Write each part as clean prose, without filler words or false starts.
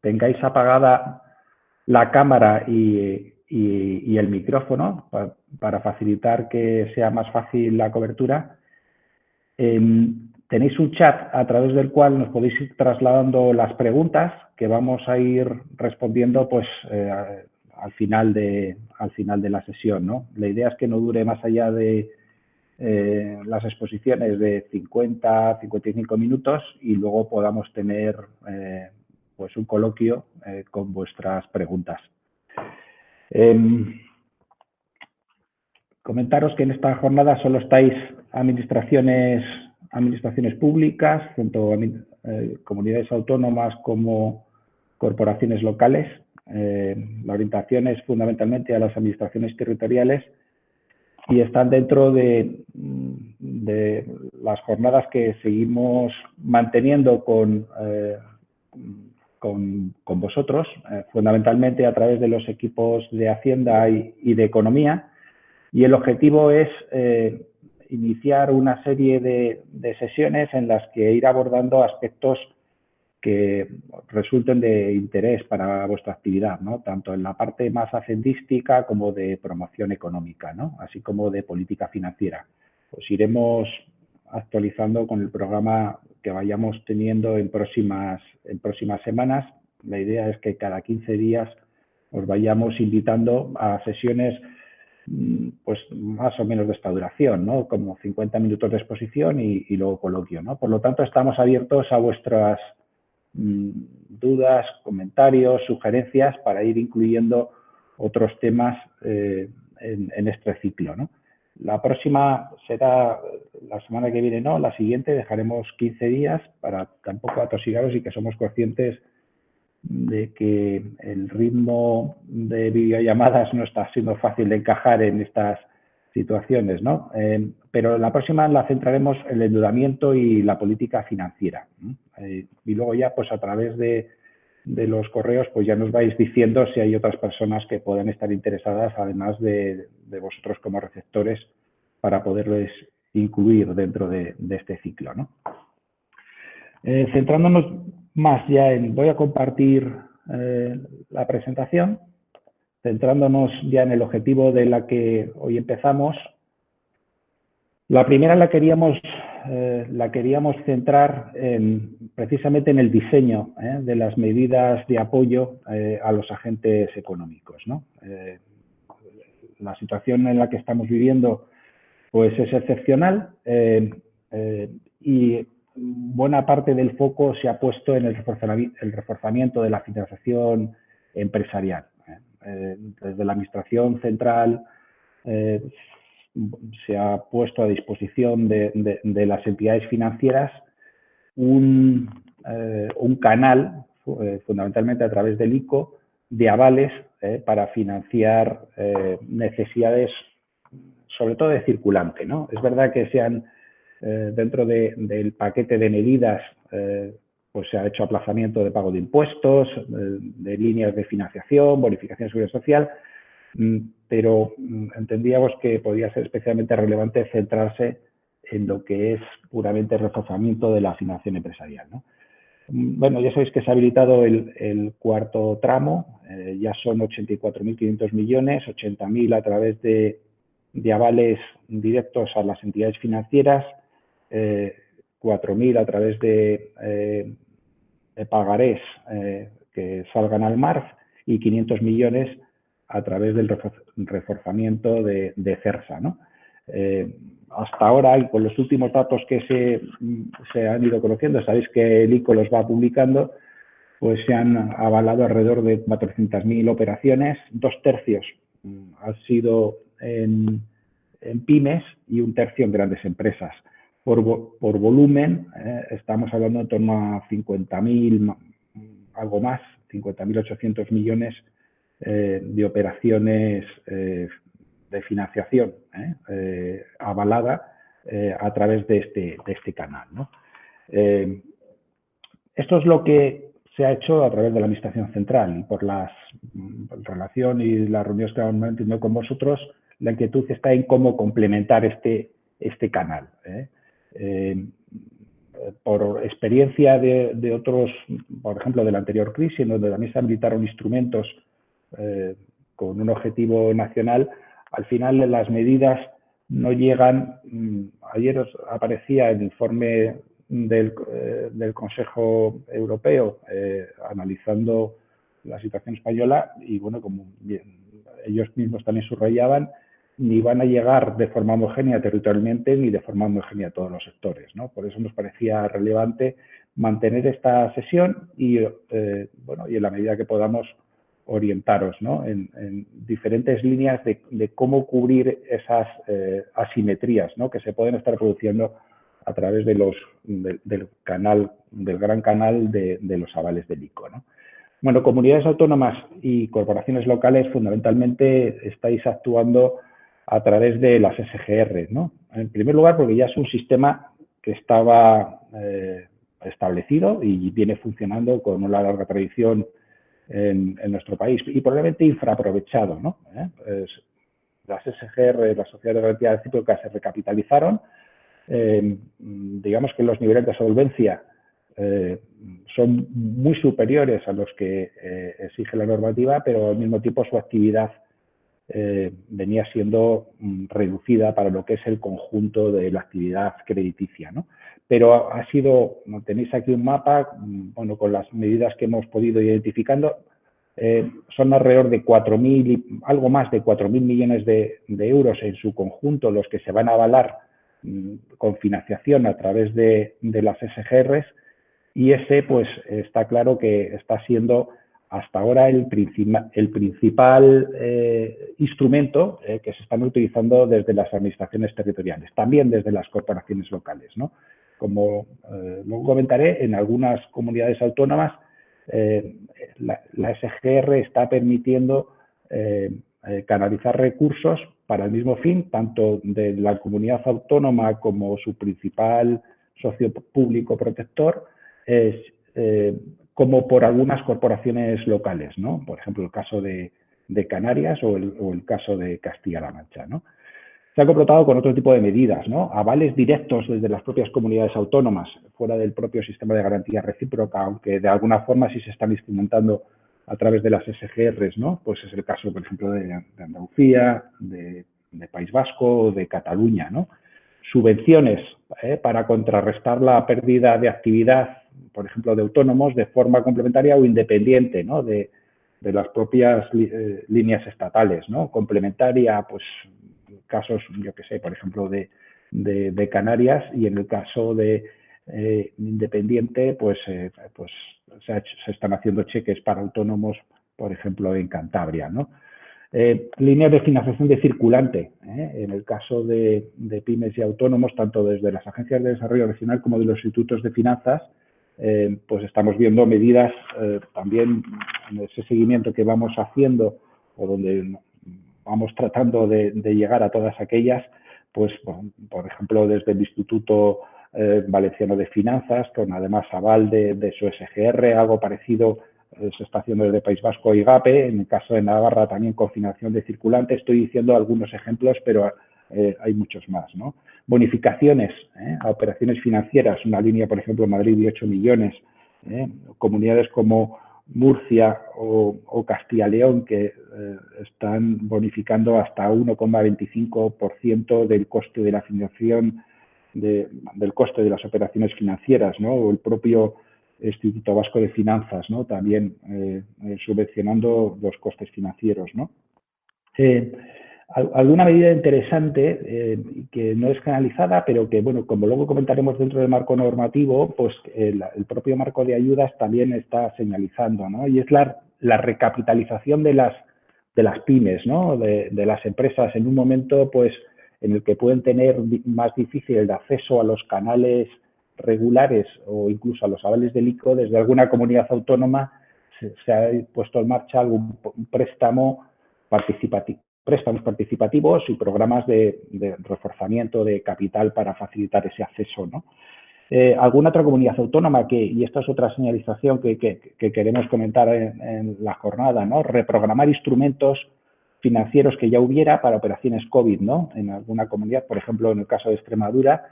tengáis apagada la cámara y el micrófono para facilitar que sea más fácil la cobertura. Tenéis un chat a través del cual nos podéis ir trasladando las preguntas que vamos a ir respondiendo pues, al final de la sesión, ¿no? La idea es que no dure más allá de las exposiciones de 50-55 minutos y luego podamos tener pues un coloquio con vuestras preguntas. Comentaros que en esta jornada solo estáis administraciones públicas, tanto comunidades autónomas como corporaciones locales. La orientación es fundamentalmente a las administraciones territoriales y están dentro de las jornadas que seguimos manteniendo con vosotros, fundamentalmente a través de los equipos de Hacienda y de Economía. Y el objetivo es iniciar una serie de sesiones en las que ir abordando aspectos que resulten de interés para vuestra actividad, ¿no? Tanto en la parte más hacendística como de promoción económica, ¿no? Así como de política financiera. Pues iremos actualizando con el programa que vayamos teniendo en próximas semanas. La idea es que cada 15 días os vayamos invitando a sesiones pues más o menos de esta duración, ¿no? Como 50 minutos de exposición y luego coloquio, ¿no? Por lo tanto, estamos abiertos a vuestras dudas, comentarios, sugerencias para ir incluyendo otros temas en este ciclo, ¿no? La próxima será la semana que viene, no, la siguiente dejaremos 15 días para tampoco atosigaros y que somos conscientes de que el ritmo de videollamadas no está siendo fácil de encajar en estas situaciones, ¿no? Pero la próxima la centraremos en el endeudamiento y la política financiera. Y luego ya, pues a través de los correos, pues ya nos vais diciendo si hay otras personas que puedan estar interesadas, además de vosotros como receptores, para poderles incluir dentro de este ciclo, ¿no? Centrándonos más ya voy a compartir la presentación, centrándonos ya en el objetivo de la que hoy empezamos. La primera la queríamos centrar precisamente en el diseño de las medidas de apoyo a los agentes económicos, ¿no? La situación en la que estamos viviendo pues es excepcional y buena parte del foco se ha puesto en el reforzamiento de la financiación empresarial. Desde la Administración Central se ha puesto a disposición de las entidades financieras un canal, fundamentalmente a través del ICO, de avales para financiar necesidades, sobre todo de circulante, ¿no? Es verdad que dentro del paquete de medidas pues se ha hecho aplazamiento de pago de impuestos, de líneas de financiación, bonificación de seguridad social, pero entendíamos que podía ser especialmente relevante centrarse en lo que es puramente el reforzamiento de la financiación empresarial, ¿no? Bueno, ya sabéis que se ha habilitado el cuarto tramo, ya son 84.500 millones, 80.000 a través de avales directos a las entidades financieras, 4.000 a través de pagarés que salgan al MARF y 500 millones a través del reforzamiento de CERSA, ¿no? Hasta ahora, y con los últimos datos que se han ido conociendo, sabéis que el ICO los va publicando, pues se han avalado alrededor de 400.000 operaciones, 2/3 han sido en pymes y 1/3 en grandes empresas. Por volumen, estamos hablando en torno a 50.000, algo más, 50.800 millones de operaciones de financiación avalada a través de este canal, ¿no? Esto es lo que se ha hecho a través de la Administración Central y por la relación y las reuniones que hemos mantenido con vosotros, la inquietud está en cómo complementar este canal. por experiencia de otros, por ejemplo, de la anterior crisis, donde también se habilitaron instrumentos con un objetivo nacional, al final las medidas no llegan. Ayer aparecía el informe del Consejo Europeo analizando la situación española y, bueno, como bien, ellos mismos también subrayaban, ni van a llegar de forma homogénea territorialmente ni de forma homogénea a todos los sectores, ¿no? Por eso nos parecía relevante mantener esta sesión y, bueno, y en la medida que podamos orientaros, ¿no?, en diferentes líneas de cómo cubrir esas asimetrías, ¿no?, que se pueden estar produciendo a través del gran canal de los avales del ICO, ¿no? Bueno, comunidades autónomas y corporaciones locales fundamentalmente estáis actuando a través de las SGR, ¿no? En primer lugar, porque ya es un sistema que estaba establecido y viene funcionando con una larga tradición en nuestro país y probablemente infraaprovechado, ¿no? Las SGR, las sociedades de garantía recíproca, se recapitalizaron. Digamos que los niveles de solvencia son muy superiores a los que exige la normativa, pero al mismo tiempo su actividad venía siendo reducida para lo que es el conjunto de la actividad crediticia, ¿no? Pero ha sido, tenéis aquí un mapa, bueno, con las medidas que hemos podido ir identificando, son alrededor de 4.000, algo más de 4.000 millones de euros en su conjunto los que se van a avalar con financiación a través de las SGRs, y ese, pues, está claro que está siendo hasta ahora el principal instrumento que se están utilizando desde las administraciones territoriales, también desde las corporaciones locales, ¿no? Como luego comentaré, en algunas comunidades autónomas la SGR está permitiendo canalizar recursos para el mismo fin, tanto de la comunidad autónoma como su principal socio público protector, como por algunas corporaciones locales, ¿no? Por ejemplo, el caso de Canarias o el caso de Castilla-La Mancha, ¿no? Se ha completado con otro tipo de medidas, ¿no? Avales directos desde las propias comunidades autónomas, fuera del propio sistema de garantía recíproca, aunque de alguna forma sí se están instrumentando a través de las SGRs, ¿no? Pues es el caso, por ejemplo, de Andalucía, de País Vasco o de Cataluña, ¿no? Subvenciones para contrarrestar la pérdida de actividad, por ejemplo, de autónomos de forma complementaria o independiente, ¿no?, de las propias líneas estatales, ¿no? Complementaria, pues, casos, yo que sé, por ejemplo, de Canarias, y en el caso de independiente, pues se están haciendo cheques para autónomos, por ejemplo, en Cantabria, ¿no? Líneas de financiación de circulante, en el caso de pymes y autónomos, tanto desde las agencias de desarrollo regional como de los institutos de finanzas, pues estamos viendo medidas también en ese seguimiento que vamos haciendo, o donde vamos tratando de llegar a todas aquellas, pues por ejemplo desde el Instituto Valenciano de Finanzas, con además aval de su SGR, algo parecido se está haciendo desde País Vasco y GAPE, en el caso de Navarra también con financiación de circulante. Estoy diciendo algunos ejemplos, pero hay muchos más, ¿no? Bonificaciones a operaciones financieras, una línea, por ejemplo, en Madrid de 8 millones, comunidades como Murcia o Castilla y León que están bonificando hasta 1,25% del coste de la financiación, del coste de las operaciones financieras, ¿no? O el propio Instituto Vasco de Finanzas, ¿no?, también subvencionando los costes financieros, ¿no? Alguna medida interesante que no es canalizada, pero que, bueno, como luego comentaremos dentro del marco normativo, pues el propio marco de ayudas también está señalizando, ¿no? Y es la recapitalización de las pymes, ¿no?, de las empresas en un momento, pues, en el que pueden tener más difícil el acceso a los canales regulares o incluso a los avales del ICO. Desde alguna comunidad autónoma se ha puesto en marcha algún préstamos participativos y programas de reforzamiento de capital para facilitar ese acceso, ¿no? Alguna otra comunidad autónoma y esta es otra señalización que queremos comentar en la jornada, ¿no? Reprogramar instrumentos financieros que ya hubiera para operaciones COVID, ¿no? En alguna comunidad, por ejemplo, en el caso de Extremadura,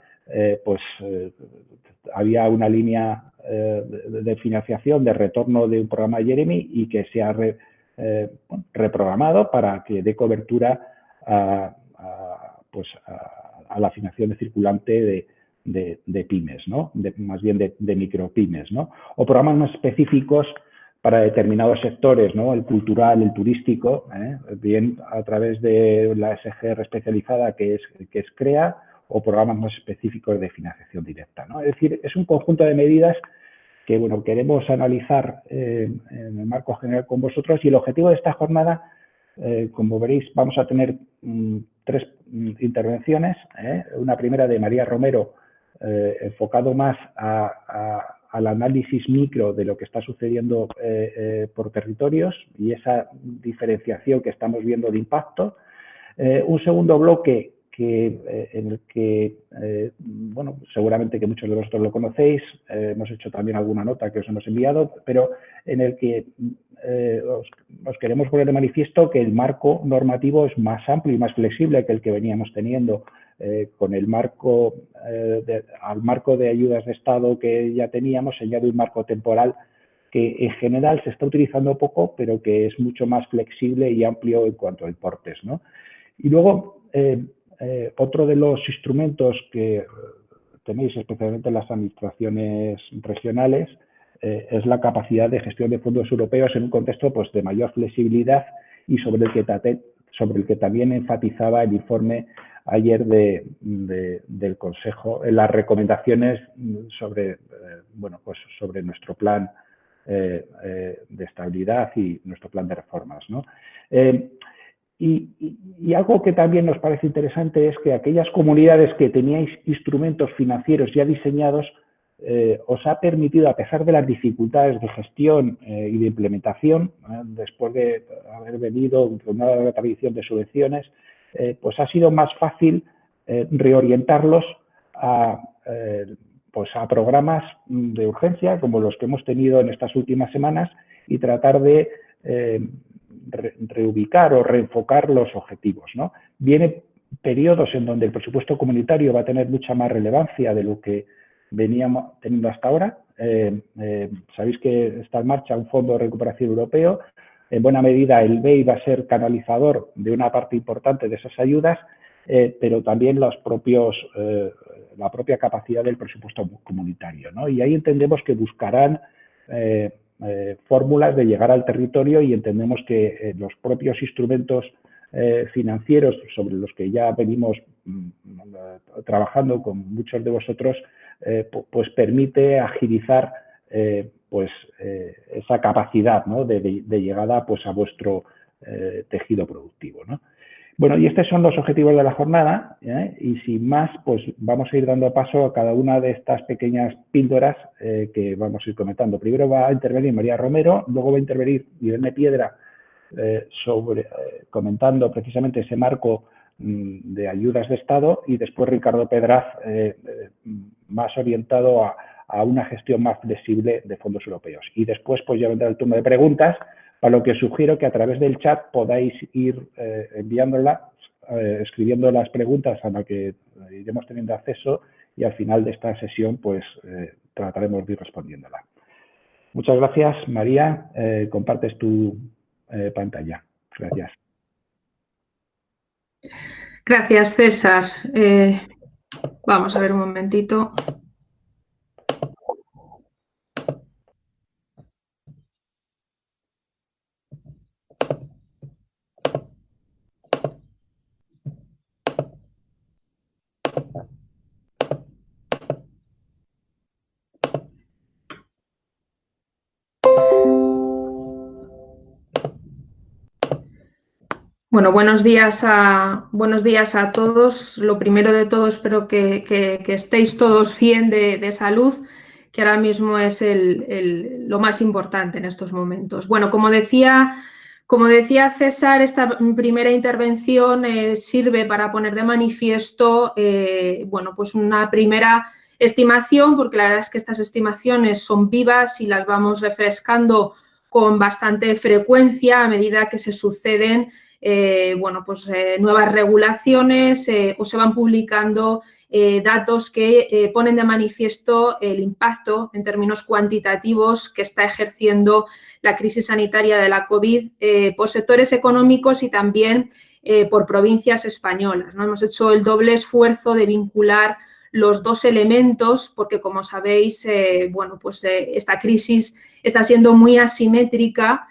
había una línea de financiación de retorno de un programa Jeremy y que se ha reprogramado para que dé cobertura a la financiación circulante de pymes, ¿no? Más bien de micropymes, ¿no? O programas más específicos para determinados sectores, ¿no? El cultural, el turístico, bien a través de la SGR especializada que es CREA, o programas más específicos de financiación directa, ¿no? Es decir, es un conjunto de medidas que, bueno, queremos analizar en el marco general con vosotros, y el objetivo de esta jornada, como veréis, vamos a tener 3 intervenciones, una primera de María Romero, enfocado más al análisis micro de lo que está sucediendo por territorios y esa diferenciación que estamos viendo de impacto. Un segundo bloque en el que, bueno, seguramente que muchos de vosotros lo conocéis, hemos hecho también alguna nota que os hemos enviado, pero en el que os queremos poner de manifiesto que el marco normativo es más amplio y más flexible que el que veníamos teniendo con el marco, al marco de ayudas de Estado que ya teníamos, se añade un marco temporal que en general se está utilizando poco, pero que es mucho más flexible y amplio en cuanto a importes, ¿no? Y luego, otro de los instrumentos que tenéis especialmente en las administraciones regionales es la capacidad de gestión de fondos europeos en un contexto, pues, de mayor flexibilidad, y sobre el que también enfatizaba el informe ayer del Consejo en las recomendaciones sobre, bueno, pues sobre nuestro plan de estabilidad y nuestro plan de reformas, ¿no? Y algo que también nos parece interesante es que aquellas comunidades que teníais instrumentos financieros ya diseñados, os ha permitido, a pesar de las dificultades de gestión y de implementación, después de haber venido con una larga tradición de subvenciones, pues ha sido más fácil reorientarlos a programas de urgencia, como los que hemos tenido en estas últimas semanas, y tratar de reubicar o reenfocar los objetivos, ¿no? Vienen periodos en donde el presupuesto comunitario va a tener mucha más relevancia de lo que veníamos teniendo hasta ahora. Sabéis que está en marcha un fondo de recuperación europeo. En buena medida el BEI va a ser canalizador de una parte importante de esas ayudas, pero también la propia capacidad del presupuesto comunitario, ¿no? Y ahí entendemos que buscarán fórmulas de llegar al territorio, y entendemos que los propios instrumentos financieros sobre los que ya venimos trabajando con muchos de vosotros, pues permite agilizar esa capacidad, ¿no? de llegada, pues, a vuestro tejido productivo, ¿no? Bueno, y estos son los objetivos de la jornada, y sin más, pues vamos a ir dando paso a cada una de estas pequeñas píldoras que vamos a ir comentando. Primero va a intervenir María Romero, luego va a intervenir Irene Piedra comentando precisamente ese marco de ayudas de Estado, y después Ricardo Pedraz, más orientado a una gestión más flexible de fondos europeos. Y después, pues, ya vendrá el turno de preguntas, para lo que os sugiero que a través del chat podáis ir escribiendo las preguntas a las que iremos teniendo acceso, y al final de esta sesión, pues, trataremos de ir respondiéndola. Muchas gracias, María. Compartes tu pantalla. Gracias. Gracias, César. Vamos a ver un momentito. Bueno, buenos días a todos. Lo primero de todo, espero que estéis todos bien de salud, que ahora mismo es lo más importante en estos momentos. Bueno, como decía César, esta primera intervención sirve para poner de manifiesto bueno, pues una primera estimación, porque la verdad es que estas estimaciones son vivas y las vamos refrescando con bastante frecuencia a medida que se suceden bueno, pues, nuevas regulaciones o se van publicando datos que ponen de manifiesto el impacto en términos cuantitativos que está ejerciendo la crisis sanitaria de la COVID por sectores económicos y también por provincias españolas, ¿no? Hemos hecho el doble esfuerzo de vincular los dos elementos porque, como sabéis, esta crisis está siendo muy asimétrica,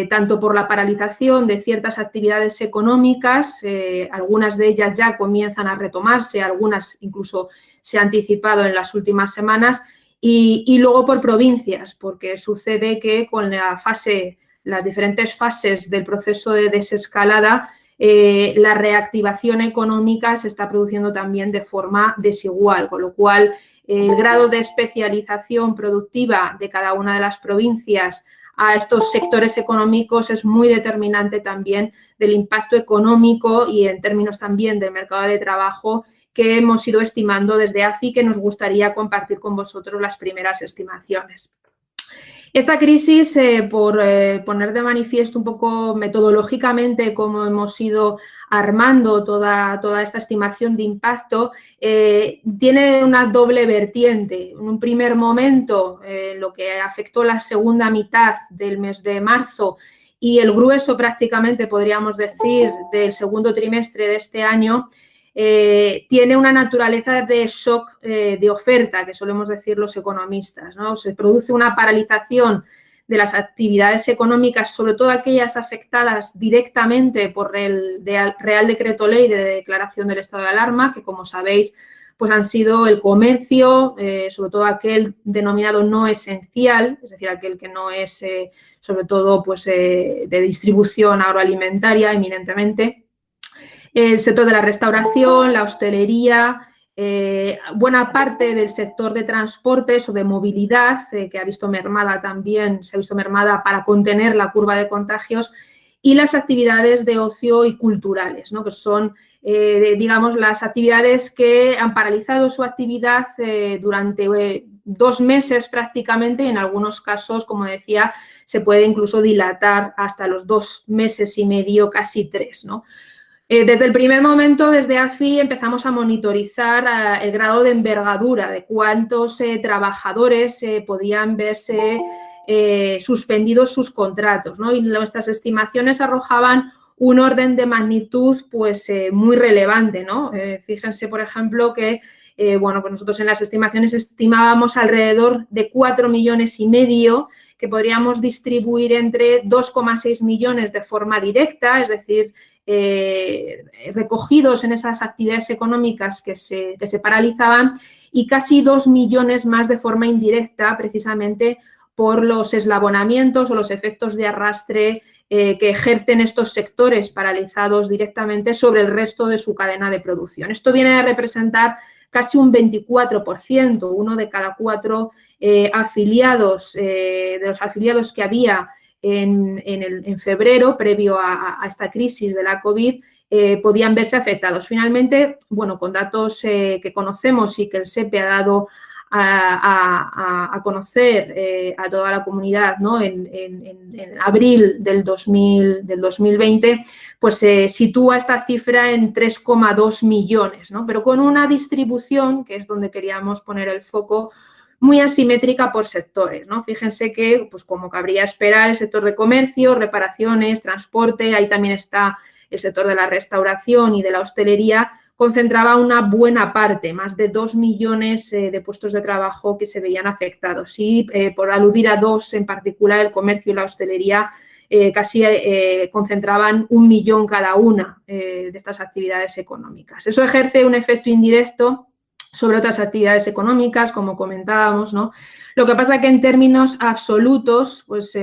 tanto por la paralización de ciertas actividades económicas, algunas de ellas ya comienzan a retomarse, algunas incluso se han anticipado en las últimas semanas, y luego por provincias, porque sucede que con las diferentes fases del proceso de desescalada, la reactivación económica se está produciendo también de forma desigual, con lo cual el grado de especialización productiva de cada una de las provincias a estos sectores económicos es muy determinante también del impacto económico y en términos también del mercado de trabajo que hemos ido estimando desde AFI, que nos gustaría compartir con vosotros las primeras estimaciones. Esta crisis, por poner de manifiesto un poco metodológicamente cómo hemos ido armando toda esta estimación de impacto, tiene una doble vertiente. En un primer momento, lo que afectó la segunda mitad del mes de marzo y el grueso prácticamente, podríamos decir, del segundo trimestre de este año, tiene una naturaleza de shock de oferta, que solemos decir los economistas, ¿no? Se produce una paralización de las actividades económicas, sobre todo aquellas afectadas directamente por el Real Decreto Ley de declaración del estado de alarma, que, como sabéis, pues han sido el comercio, sobre todo aquel denominado no esencial, es decir, aquel que no es, sobre todo, pues, de distribución agroalimentaria eminentemente, el sector de la restauración, la hostelería, buena parte del sector de transportes o de movilidad, que se ha visto mermada para contener la curva de contagios, y las actividades de ocio y culturales, ¿no? Que son, digamos, las actividades que han paralizado su actividad durante 2 meses prácticamente, y en algunos casos, como decía, se puede incluso dilatar hasta los 2 meses y medio, casi 3, ¿no? Desde el primer momento, desde AFI, empezamos a monitorizar el grado de envergadura de cuántos trabajadores podían verse suspendidos sus contratos, ¿no? Y nuestras estimaciones arrojaban un orden de magnitud pues muy relevante, ¿no? Fíjense, por ejemplo, que pues nosotros en las estimaciones estimábamos alrededor de 4,5 millones que podríamos distribuir entre 2,6 millones de forma directa, es decir, recogidos en esas actividades económicas que se paralizaban, y casi 2 millones más de forma indirecta, precisamente por los eslabonamientos o los efectos de arrastre que ejercen estos sectores paralizados directamente sobre el resto de su cadena de producción. Esto viene a representar casi un 24%, uno de cada 4 afiliados, de los afiliados que había en febrero, previo a esta crisis de la COVID, podían verse afectados. Finalmente, bueno, con datos que conocemos y que el SEPE ha dado a conocer a toda la comunidad, ¿no? en abril del 2020, pues se sitúa esta cifra en 3,2 millones, ¿no? Pero con una distribución, que es donde queríamos poner el foco, muy asimétrica por sectores, ¿no? Fíjense que, pues como cabría esperar, el sector de comercio, reparaciones, transporte, ahí también está el sector de la restauración y de la hostelería, concentraba una buena parte, más de 2 millones de puestos de trabajo que se veían afectados. Y por aludir a 2 en particular, el comercio y la hostelería casi concentraban 1 millón cada una de estas actividades económicas. Eso ejerce un efecto indirecto sobre otras actividades económicas, como comentábamos, ¿no? Lo que pasa es que en términos absolutos, pues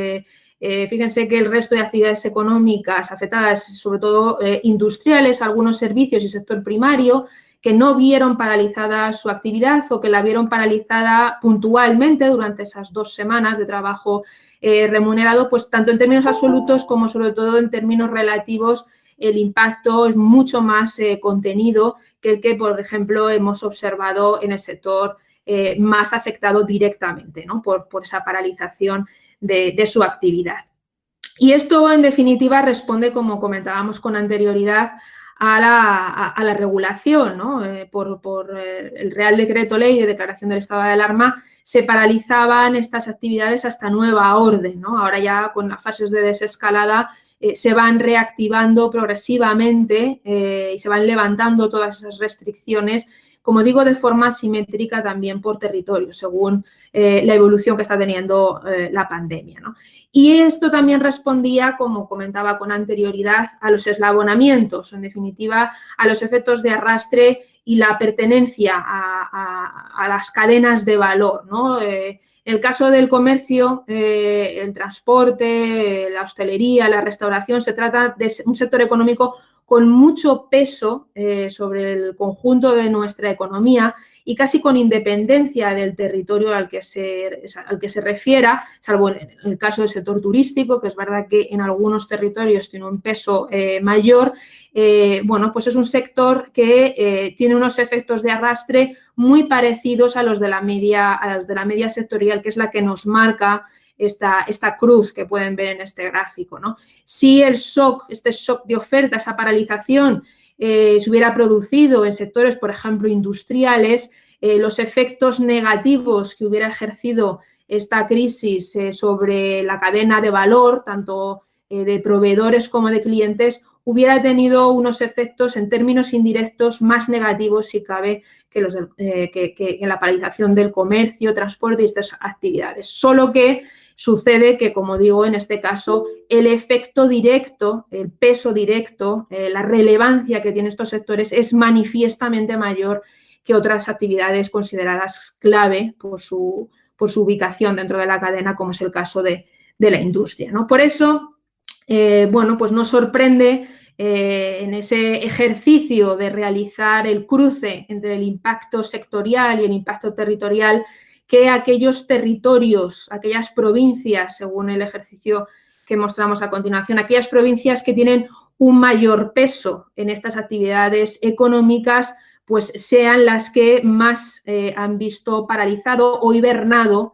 fíjense que el resto de actividades económicas afectadas, sobre todo industriales, algunos servicios y sector primario, que no vieron paralizada su actividad o que la vieron paralizada puntualmente durante esas 2 semanas de trabajo remunerado, pues tanto en términos absolutos como sobre todo en términos relativos, el impacto es mucho más contenido que el que, por ejemplo, hemos observado en el sector más afectado directamente, ¿no? por esa paralización de su actividad. Y esto, en definitiva, responde, como comentábamos con anterioridad, a la regulación, ¿no? Por el Real Decreto Ley de declaración del estado de alarma se paralizaban estas actividades hasta nueva orden, ¿no? Ahora ya con las fases de desescalada se van reactivando progresivamente y se van levantando todas esas restricciones, como digo, de forma simétrica también por territorio, según la evolución que está teniendo la pandemia, ¿no? Y esto también respondía, como comentaba con anterioridad, a los eslabonamientos, en definitiva, a los efectos de arrastre y la pertenencia a las cadenas de valor, ¿no? En el caso del comercio, el transporte, la hostelería, la restauración, se trata de un sector económico con mucho peso sobre el conjunto de nuestra economía y casi con independencia del territorio al que se refiera, salvo en el caso del sector turístico, que es verdad que en algunos territorios tiene un peso mayor. Bueno, pues es un sector que tiene unos efectos de arrastre muy parecidos a los de la media sectorial, que es la que nos marca esta cruz que pueden ver en este gráfico, ¿no? Si este shock de oferta, esa paralización, se hubiera producido en sectores, por ejemplo, industriales, los efectos negativos que hubiera ejercido esta crisis sobre la cadena de valor, tanto de proveedores como de clientes, hubiera tenido unos efectos en términos indirectos más negativos, si cabe, que en la paralización del comercio, transporte y estas actividades. Solo que sucede que, como digo, en este caso, el efecto directo, el peso directo, la relevancia que tienen estos sectores es manifiestamente mayor que otras actividades consideradas clave por su ubicación dentro de la cadena, como es el caso de la industria, ¿no? Por eso, bueno, pues nos sorprende en ese ejercicio de realizar el cruce entre el impacto sectorial y el impacto territorial, que aquellos territorios, aquellas provincias, según el ejercicio que mostramos a continuación, aquellas provincias que tienen un mayor peso en estas actividades económicas, pues sean las que más han visto paralizado o hibernado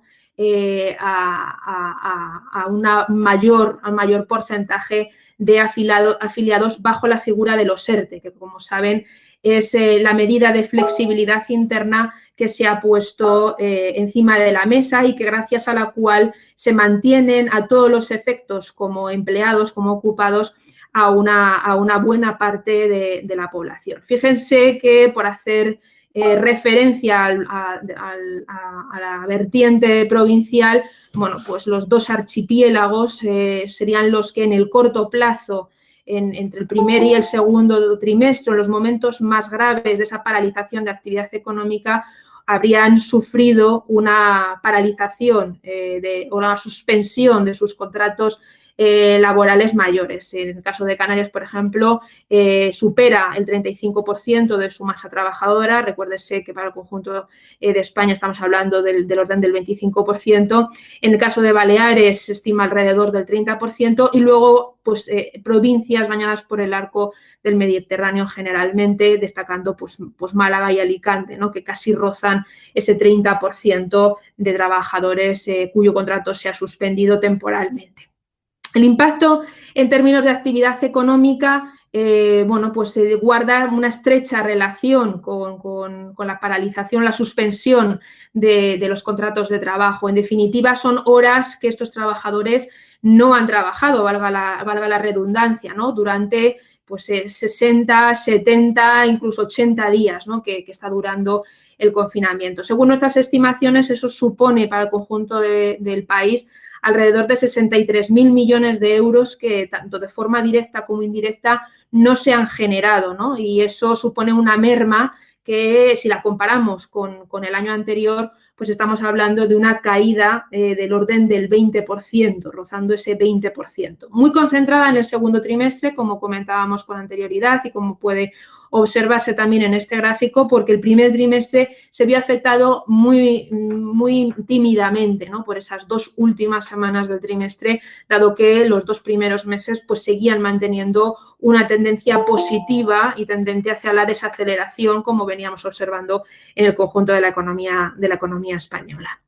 a un mayor porcentaje de afiliados bajo la figura de los ERTE, que, como saben, es la medida de flexibilidad interna que se ha puesto encima de la mesa y que gracias a la cual se mantienen a todos los efectos como empleados, como ocupados, a una buena parte de la población. Fíjense que, por hacer referencia a la vertiente provincial, bueno, pues los dos archipiélagos serían los que en el corto plazo, entre el primer y el segundo trimestre, en los momentos más graves de esa paralización de actividad económica, habrían sufrido una paralización o una suspensión de sus contratos laborales mayores. En el caso de Canarias, por ejemplo, supera el 35% de su masa trabajadora. Recuérdese que para el conjunto de España estamos hablando del orden del 25%. En el caso de Baleares se estima alrededor del 30% y luego pues, provincias bañadas por el arco del Mediterráneo generalmente, destacando pues Málaga y Alicante, ¿no? Que casi rozan ese 30% de trabajadores cuyo contrato se ha suspendido temporalmente. El impacto en términos de actividad económica, bueno, pues guarda una estrecha relación con la paralización, la suspensión de los contratos de trabajo. En definitiva, son horas que estos trabajadores no han trabajado, valga la redundancia, ¿no? Durante pues 60, 70, incluso 80 días, ¿no? que está durando el confinamiento. Según nuestras estimaciones, eso supone para el conjunto del país alrededor de 63.000 millones de euros que tanto de forma directa como indirecta no se han generado, ¿no? Y eso supone una merma que, si la comparamos con el año anterior, pues estamos hablando de una caída del orden del 20%, rozando ese 20%. Muy concentrada en el segundo trimestre, como comentábamos con anterioridad y como puede observarse también en este gráfico, porque el primer trimestre se vio afectado muy, muy tímidamente, ¿no? Por esas dos últimas semanas del trimestre, dado que los dos primeros meses pues, seguían manteniendo una tendencia positiva y tendente hacia la desaceleración, como veníamos observando en el conjunto de la economía española.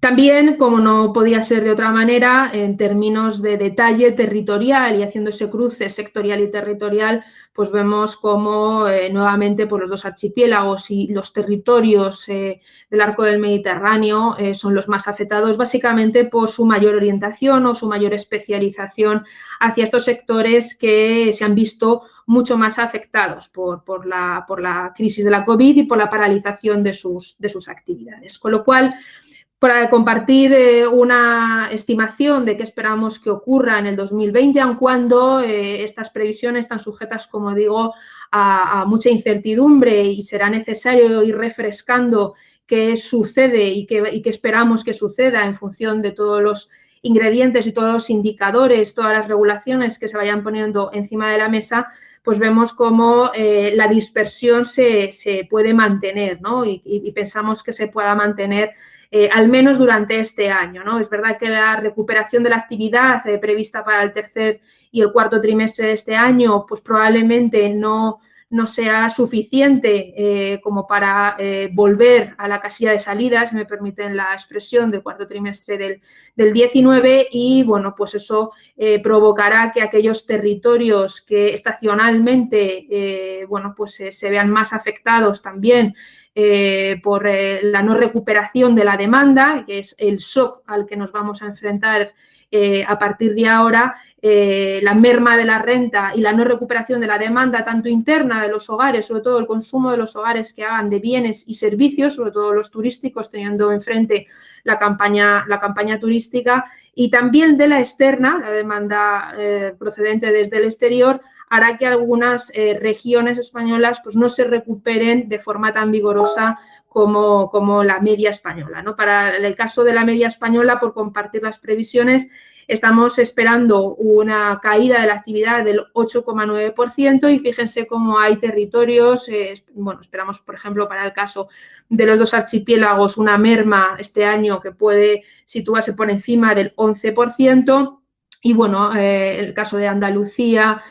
También, como no podía ser de otra manera, en términos de detalle territorial y haciendo ese cruce sectorial y territorial, pues vemos cómo nuevamente pues los dos archipiélagos y los territorios del arco del Mediterráneo son los más afectados, básicamente por su mayor orientación o su mayor especialización hacia estos sectores que se han visto mucho más afectados por la crisis de la COVID y por la paralización de sus actividades. Con lo cual, para compartir una estimación de qué esperamos que ocurra en el 2020, aun cuando estas previsiones están sujetas, como digo, a mucha incertidumbre y será necesario ir refrescando qué sucede y qué esperamos que suceda en función de todos los ingredientes y todos los indicadores, todas las regulaciones que se vayan poniendo encima de la mesa, pues vemos cómo la dispersión se puede mantener, ¿no? Y pensamos que se pueda mantener al menos durante este año, ¿no? Es verdad que la recuperación de la actividad prevista para el tercer y el cuarto trimestre de este año, pues probablemente no sea suficiente como para volver a la casilla de salida, si me permiten la expresión, del cuarto trimestre del 19 y, bueno, pues eso provocará que aquellos territorios que estacionalmente, bueno, pues se vean más afectados también por la no recuperación de la demanda, que es el shock al que nos vamos a enfrentar a partir de ahora, la merma de la renta y la no recuperación de la demanda tanto interna de los hogares, sobre todo el consumo de los hogares que hagan de bienes y servicios, sobre todo los turísticos, teniendo enfrente la campaña turística, y también de la externa, la demanda procedente desde el exterior, hará que algunas regiones españolas pues, no se recuperen de forma tan vigorosa como la media española, ¿no? Para el caso de la media española, por compartir las previsiones, estamos esperando una caída de la actividad del 8,9% y fíjense cómo hay territorios, bueno, esperamos, por ejemplo, para el caso de los dos archipiélagos, una merma este año que puede situarse por encima del 11%. Y, bueno, el caso de Andalucía,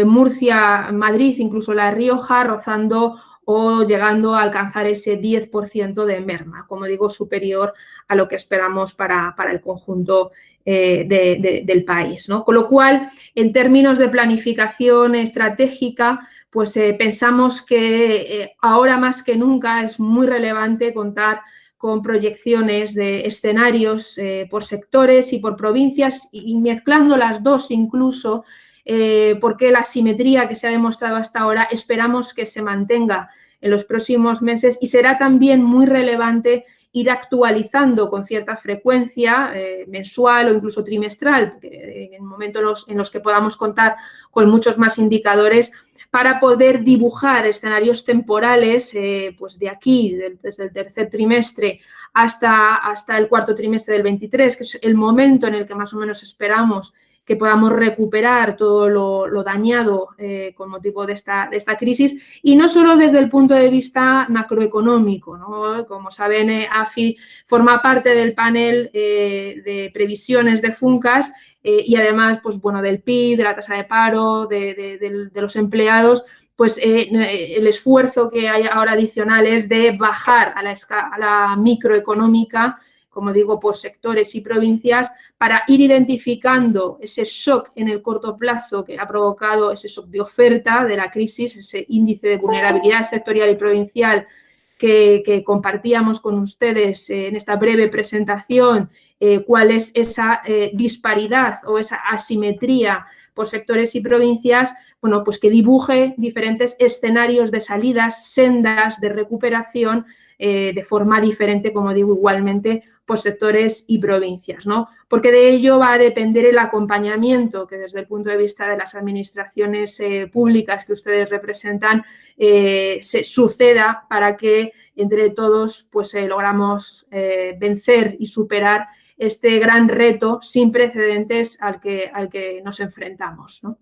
Murcia, Madrid, incluso La Rioja, rozando o llegando a alcanzar ese 10% de merma, como digo, superior a lo que esperamos para el conjunto del país, ¿no? Con lo cual, en términos de planificación estratégica, pues pensamos que ahora más que nunca es muy relevante contar con proyecciones de escenarios por sectores y por provincias y mezclando las dos incluso, porque la asimetría que se ha demostrado hasta ahora esperamos que se mantenga en los próximos meses y será también muy relevante ir actualizando con cierta frecuencia, mensual o incluso trimestral, en el momento en los que podamos contar con muchos más indicadores, para poder dibujar escenarios temporales, pues de aquí, desde el tercer trimestre hasta el cuarto trimestre del 23, que es el momento en el que más o menos esperamos que podamos recuperar todo lo dañado con motivo de esta crisis, y no solo desde el punto de vista macroeconómico, ¿no? Como saben, AFI forma parte del panel de previsiones de FUNCAS y además, pues bueno, del PIB, de la tasa de paro, de los empleados, pues el esfuerzo que hay ahora adicional es de bajar a la microeconómica, como digo, por sectores y provincias, para ir identificando ese shock en el corto plazo que ha provocado ese shock de oferta de la crisis, ese índice de vulnerabilidad sectorial y provincial que compartíamos con ustedes en esta breve presentación, cuál es esa disparidad o esa asimetría por sectores y provincias, bueno, pues que dibuje diferentes escenarios de salidas, sendas de recuperación de forma diferente, como digo, igualmente por sectores y provincias, ¿no? Porque de ello va a depender el acompañamiento que desde el punto de vista de las administraciones públicas que ustedes representan se suceda para que entre todos pues logramos vencer y superar este gran reto sin precedentes al que nos enfrentamos, ¿no?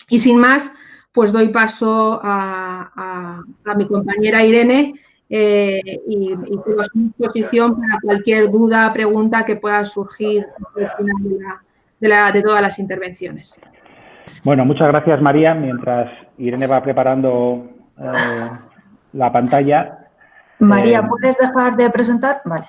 Y sin más, pues doy paso a mi compañera Irene y quedo a su disposición para cualquier duda, pregunta que pueda surgir al final de todas las intervenciones. Bueno, muchas gracias, María. Mientras Irene va preparando la pantalla. María, ¿puedes dejar de presentar? Vale.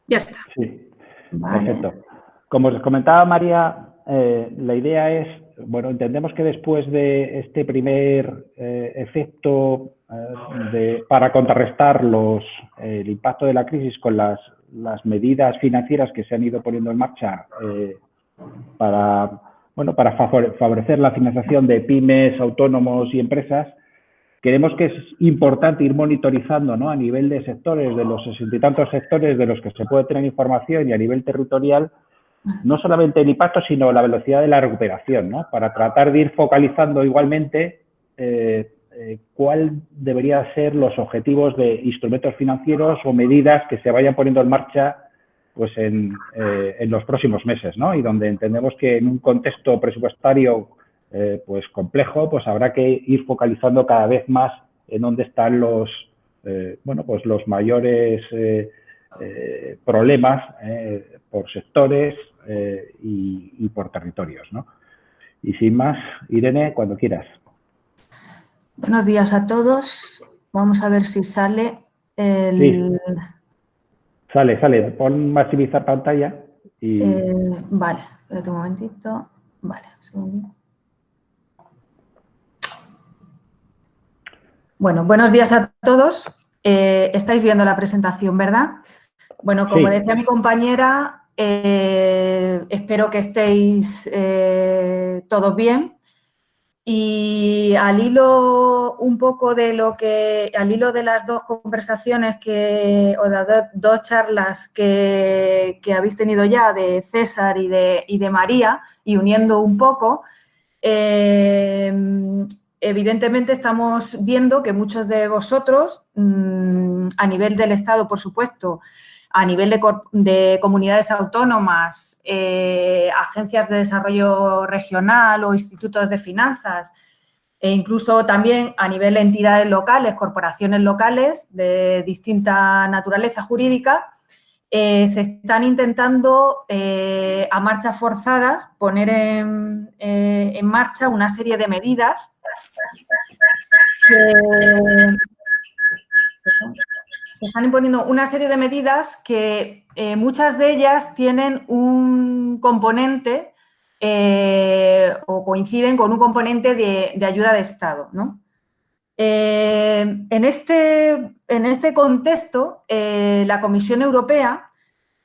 Ya está. Sí. Vale. Perfecto. Como os comentaba María, la idea es, bueno, entendemos que después de este primer efecto para contrarrestar el impacto de la crisis con las medidas financieras que se han ido poniendo en marcha para favorecer la financiación de pymes, autónomos y empresas, creemos que es importante ir monitorizando, ¿no?, a nivel de sectores, de los 60 y tantos sectores de los que se puede tener información y a nivel territorial, no solamente el impacto, sino la velocidad de la recuperación, ¿no?, para tratar de ir focalizando igualmente cuál deberían ser los objetivos de instrumentos financieros o medidas que se vayan poniendo en marcha pues en los próximos meses, ¿no? Y donde entendemos que en un contexto presupuestario pues complejo, pues habrá que ir focalizando cada vez más en dónde están los mayores problemas por sectores y por territorios, ¿no? Y sin más, Irene, cuando quieras. Buenos días a todos. Vamos a ver si sale el... Sí. Sale. Pon maximizar pantalla y... vale, espérate un momentito. Vale, un segundito. Bueno, buenos días a todos. Estáis viendo la presentación, ¿verdad? Bueno, como sí. decía mi compañera, espero que estéis todos bien. Y al hilo un poco de al hilo de las dos conversaciones o las dos charlas que habéis tenido ya de César y de María, y uniendo un poco, evidentemente estamos viendo que muchos de vosotros, a nivel del Estado, por supuesto, a nivel de comunidades autónomas, agencias de desarrollo regional o institutos de finanzas, e incluso también a nivel de entidades locales, corporaciones locales de distinta naturaleza jurídica, se están intentando a marchas forzadas poner en marcha una serie de medidas se están imponiendo una serie de medidas que muchas de ellas tienen un componente o coinciden con un componente de ayuda de Estado, ¿no? En este contexto, la Comisión Europea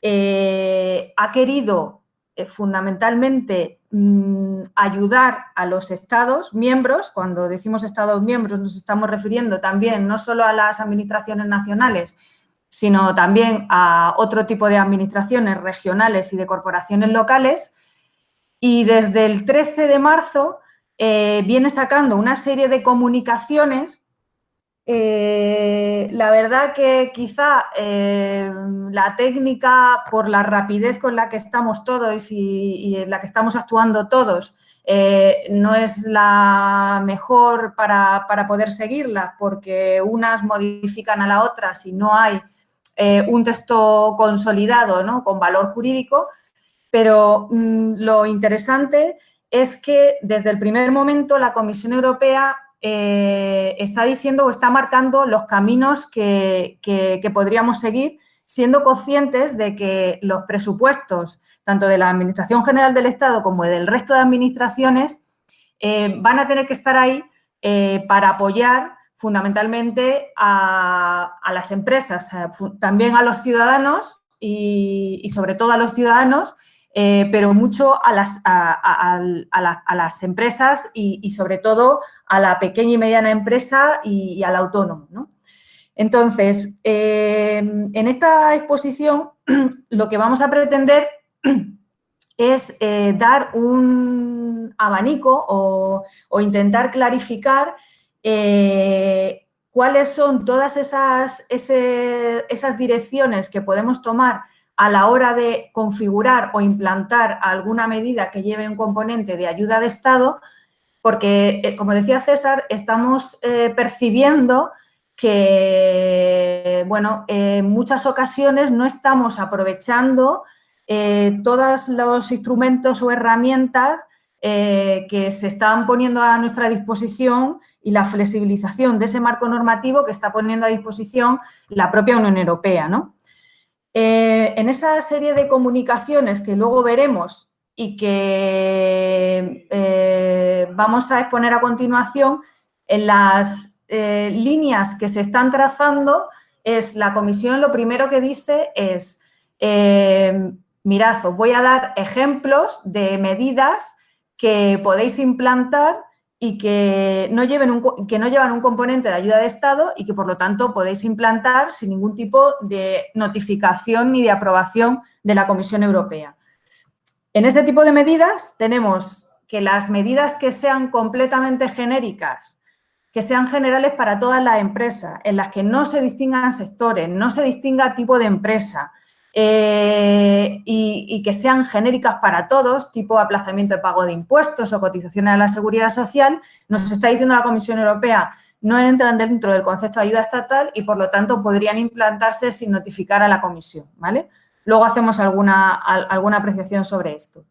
ha querido fundamentalmente ayudar a los Estados miembros. Cuando decimos Estados miembros nos estamos refiriendo también no solo a las administraciones nacionales, sino también a otro tipo de administraciones regionales y de corporaciones locales. Y desde el 13 de marzo viene sacando una serie de comunicaciones. La verdad que quizá la técnica, por la rapidez con la que estamos todos y en la que estamos actuando todos, no es la mejor para poder seguirla, porque unas modifican a la otra si no hay un texto consolidado, ¿no?, con valor jurídico. Pero lo interesante es que desde el primer momento la Comisión Europea está diciendo o está marcando los caminos que podríamos seguir, siendo conscientes de que los presupuestos, tanto de la Administración General del Estado como del resto de administraciones, van a tener que estar ahí para apoyar fundamentalmente a las empresas, también a los ciudadanos y sobre todo a los ciudadanos, pero mucho a las empresas y sobre todo a la pequeña y mediana empresa y al autónomo, ¿no? Entonces, en esta exposición lo que vamos a pretender es dar un abanico o intentar clarificar cuáles son todas esas direcciones que podemos tomar a la hora de configurar o implantar alguna medida que lleve un componente de ayuda de Estado, porque, como decía César, estamos percibiendo que, bueno, en muchas ocasiones no estamos aprovechando todos los instrumentos o herramientas que se están poniendo a nuestra disposición y la flexibilización de ese marco normativo que está poniendo a disposición la propia Unión Europea, ¿no? En esa serie de comunicaciones que luego veremos y que vamos a exponer a continuación, en las líneas que se están trazando, la comisión lo primero que dice es, mirad, os voy a dar ejemplos de medidas que podéis implantar y que no llevan un componente de ayuda de Estado y que, por lo tanto, podéis implantar sin ningún tipo de notificación ni de aprobación de la Comisión Europea. En este tipo de medidas tenemos que las medidas que sean completamente genéricas, que sean generales para todas las empresas, en las que no se distingan sectores, no se distinga tipo de empresa, y que sean genéricas para todos, tipo aplazamiento de pago de impuestos o cotizaciones a la seguridad social, nos está diciendo la Comisión Europea, no entran dentro del concepto de ayuda estatal y, por lo tanto, podrían implantarse sin notificar a la Comisión, ¿vale? Luego hacemos alguna apreciación sobre esto.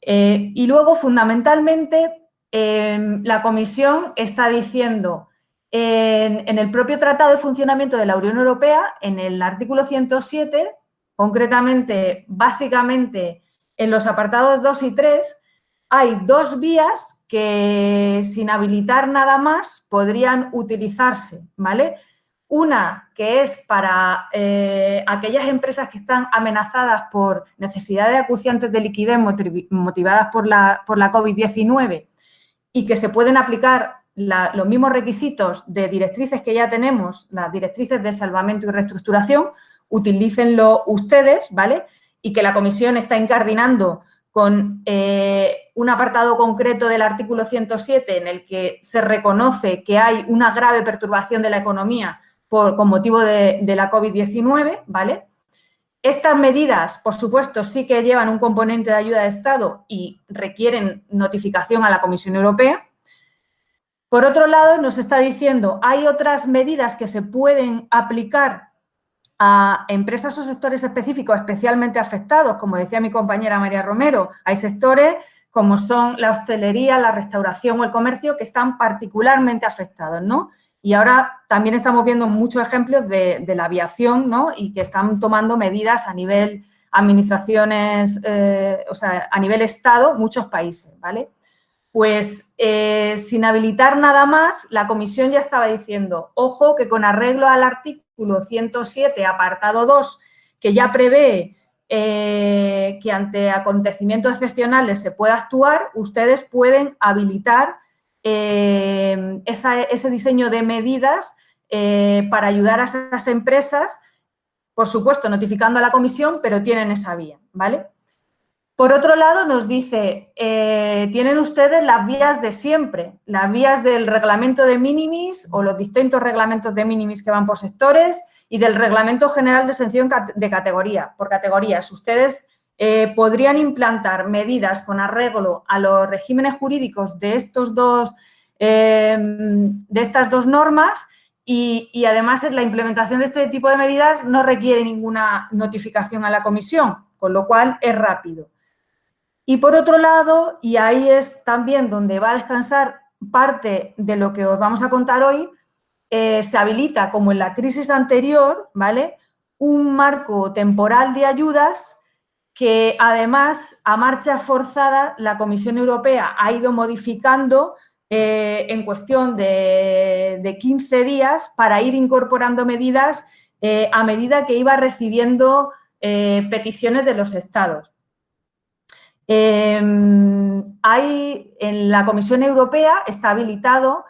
Y luego, fundamentalmente, la Comisión está diciendo, en el propio Tratado de Funcionamiento de la Unión Europea, en el artículo 107, concretamente, básicamente, en los apartados 2 y 3, hay dos vías que, sin habilitar nada más, podrían utilizarse, ¿vale? Una que es para aquellas empresas que están amenazadas por necesidades acuciantes de liquidez motivadas por la COVID-19 y que se pueden aplicar los mismos requisitos de directrices que ya tenemos, las directrices de salvamento y reestructuración, utilícenlo ustedes, ¿vale? Y que la Comisión está incardinando con un apartado concreto del artículo 107 en el que se reconoce que hay una grave perturbación de la economía con motivo de la COVID-19, ¿vale? Estas medidas, por supuesto, sí que llevan un componente de ayuda de Estado y requieren notificación a la Comisión Europea. Por otro lado, nos está diciendo, hay otras medidas que se pueden aplicar a empresas o sectores específicos especialmente afectados, como decía mi compañera María Romero. Hay sectores como son la hostelería, la restauración o el comercio que están particularmente afectados, ¿no? Y ahora también estamos viendo muchos ejemplos de la aviación, ¿no? Y que están tomando medidas a nivel administraciones, o sea, a nivel Estado, muchos países, ¿vale? Pues sin habilitar nada más, la Comisión ya estaba diciendo, ojo, que con arreglo al artículo 107, apartado 2, que ya prevé que ante acontecimientos excepcionales se pueda actuar, ustedes pueden habilitar ese diseño de medidas para ayudar a esas empresas, por supuesto, notificando a la Comisión, pero tienen esa vía, ¿vale? Por otro lado, nos dice, tienen ustedes las vías de siempre, las vías del reglamento de minimis o los distintos reglamentos de minimis que van por sectores y del reglamento general de exención de categoría, por categorías. Ustedes podrían implantar medidas con arreglo a los regímenes jurídicos de estas dos normas y además la implementación de este tipo de medidas no requiere ninguna notificación a la Comisión, con lo cual es rápido. Y por otro lado, y ahí es también donde va a descansar parte de lo que os vamos a contar hoy, se habilita, como en la crisis anterior, ¿vale?, un marco temporal de ayudas que, además, a marcha forzada, la Comisión Europea ha ido modificando en cuestión de 15 días para ir incorporando medidas a medida que iba recibiendo peticiones de los Estados. En la Comisión Europea está habilitado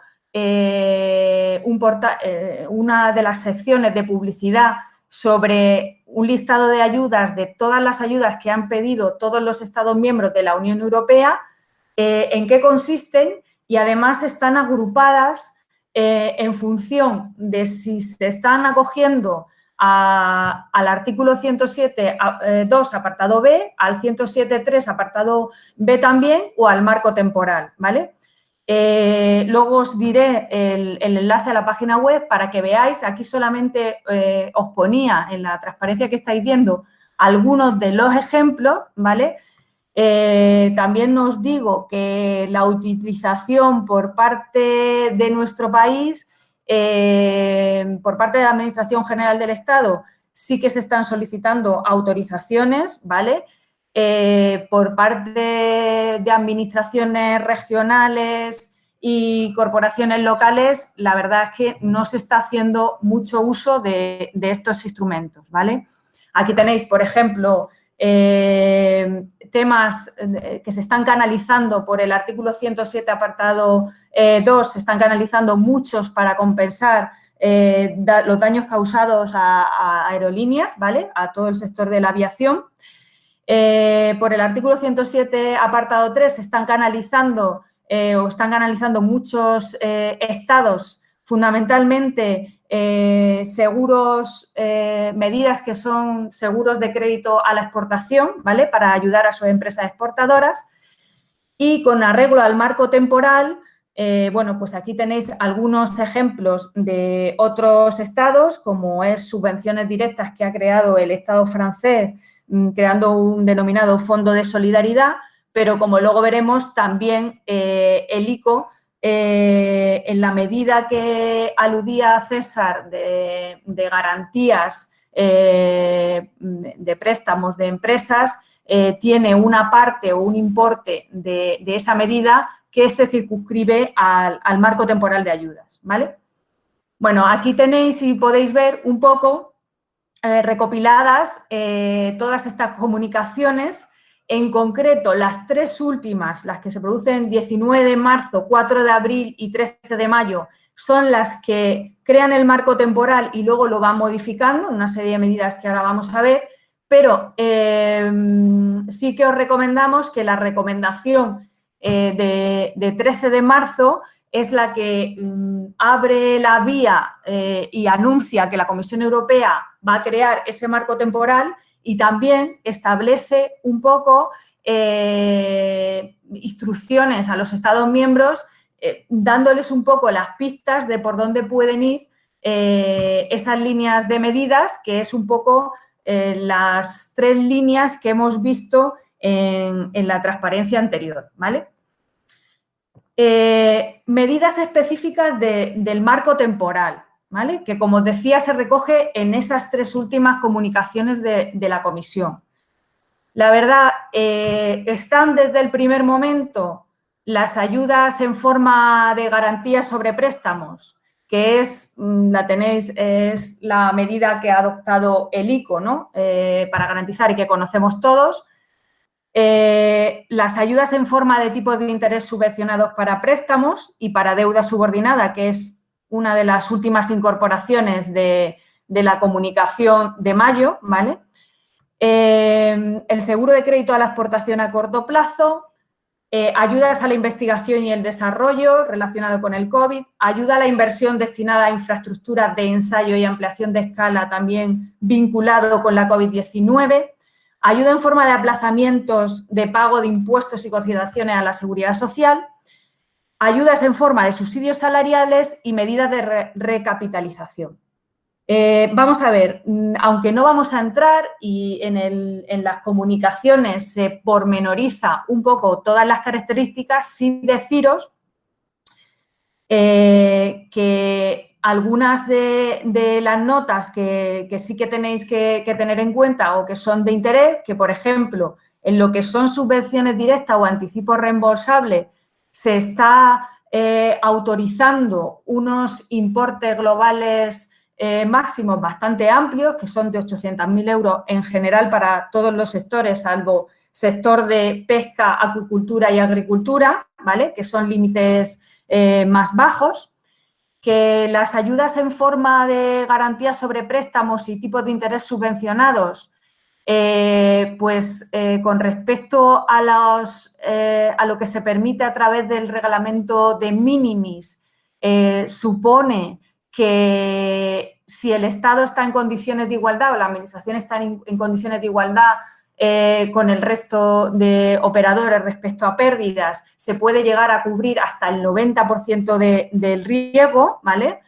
una de las secciones de publicidad sobre un listado de ayudas, de todas las ayudas que han pedido todos los Estados miembros de la Unión Europea, en qué consisten y además están agrupadas en función de si se están acogiendo al artículo 107.2 apartado B, al 107.3 apartado B también o al marco temporal, ¿vale? Luego os diré el enlace a la página web para que veáis. Aquí solamente os ponía en la transparencia que estáis viendo algunos de los ejemplos, ¿vale? También os digo que la utilización por parte de nuestro país, por parte de la Administración General del Estado, sí que se están solicitando autorizaciones, ¿vale? Por parte de administraciones regionales y corporaciones locales, la verdad es que no se está haciendo mucho uso de estos instrumentos, ¿vale? Aquí tenéis, por ejemplo, temas que se están canalizando por el artículo 107, apartado 2, se están canalizando muchos para compensar los daños causados a aerolíneas, ¿vale? A todo el sector de la aviación. Por el artículo 107, apartado 3, se están canalizando muchos estados, fundamentalmente seguros, medidas que son seguros de crédito a la exportación, ¿vale? Para ayudar a sus empresas exportadoras. Y con arreglo al marco temporal, bueno, pues aquí tenéis algunos ejemplos de otros estados, como es subvenciones directas que ha creado el Estado francés, creando un denominado Fondo de Solidaridad, pero como luego veremos, también el ICO, en la medida que aludía a César de garantías de préstamos de empresas, tiene una parte o un importe de esa medida que se circunscribe al marco temporal de ayudas, ¿vale? Bueno, aquí tenéis y podéis ver un poco recopiladas todas estas comunicaciones. En concreto, las tres últimas, las que se producen 19 de marzo, 4 de abril y 13 de mayo, son las que crean el marco temporal y luego lo van modificando, una serie de medidas que ahora vamos a ver, pero sí que os recomendamos que la recomendación de 13 de marzo es la que abre la vía y anuncia que la Comisión Europea va a crear ese marco temporal y también establece un poco instrucciones a los Estados miembros, dándoles un poco las pistas de por dónde pueden ir esas líneas de medidas, que es un poco las tres líneas que hemos visto en la transparencia anterior, ¿vale? Medidas específicas del marco temporal, ¿vale? Que, como os decía, se recoge en esas tres últimas comunicaciones de la Comisión. La verdad, están desde el primer momento las ayudas en forma de garantía sobre préstamos, que es la medida que ha adoptado el ICO, ¿no? Para garantizar y que conocemos todos. Las ayudas en forma de tipos de interés subvencionados para préstamos y para deuda subordinada, que es una de las últimas incorporaciones de la comunicación de mayo, ¿vale? El seguro de crédito a la exportación a corto plazo, ayudas a la investigación y el desarrollo relacionado con el COVID, ayuda a la inversión destinada a infraestructuras de ensayo y ampliación de escala también vinculado con la COVID-19, ayuda en forma de aplazamientos de pago de impuestos y consideraciones a la seguridad social, ayudas en forma de subsidios salariales y medidas de recapitalización. Vamos a ver, aunque no vamos a entrar y en las comunicaciones se pormenoriza un poco todas las características, sí deciros que algunas de las notas que sí que tenéis que tener en cuenta o que son de interés, que por ejemplo, en lo que son subvenciones directas o anticipos reembolsables, se está autorizando unos importes globales máximos bastante amplios, que son de 800.000 euros en general para todos los sectores, salvo sector de pesca, acuicultura y agricultura, ¿vale? Que son límites más bajos. Que las ayudas en forma de garantía sobre préstamos y tipos de interés subvencionados, con respecto a lo que se permite a través del reglamento de minimis, supone que si el Estado está en condiciones de igualdad o la Administración está en condiciones de igualdad con el resto de operadores respecto a pérdidas, se puede llegar a cubrir hasta el 90% del riesgo, ¿vale?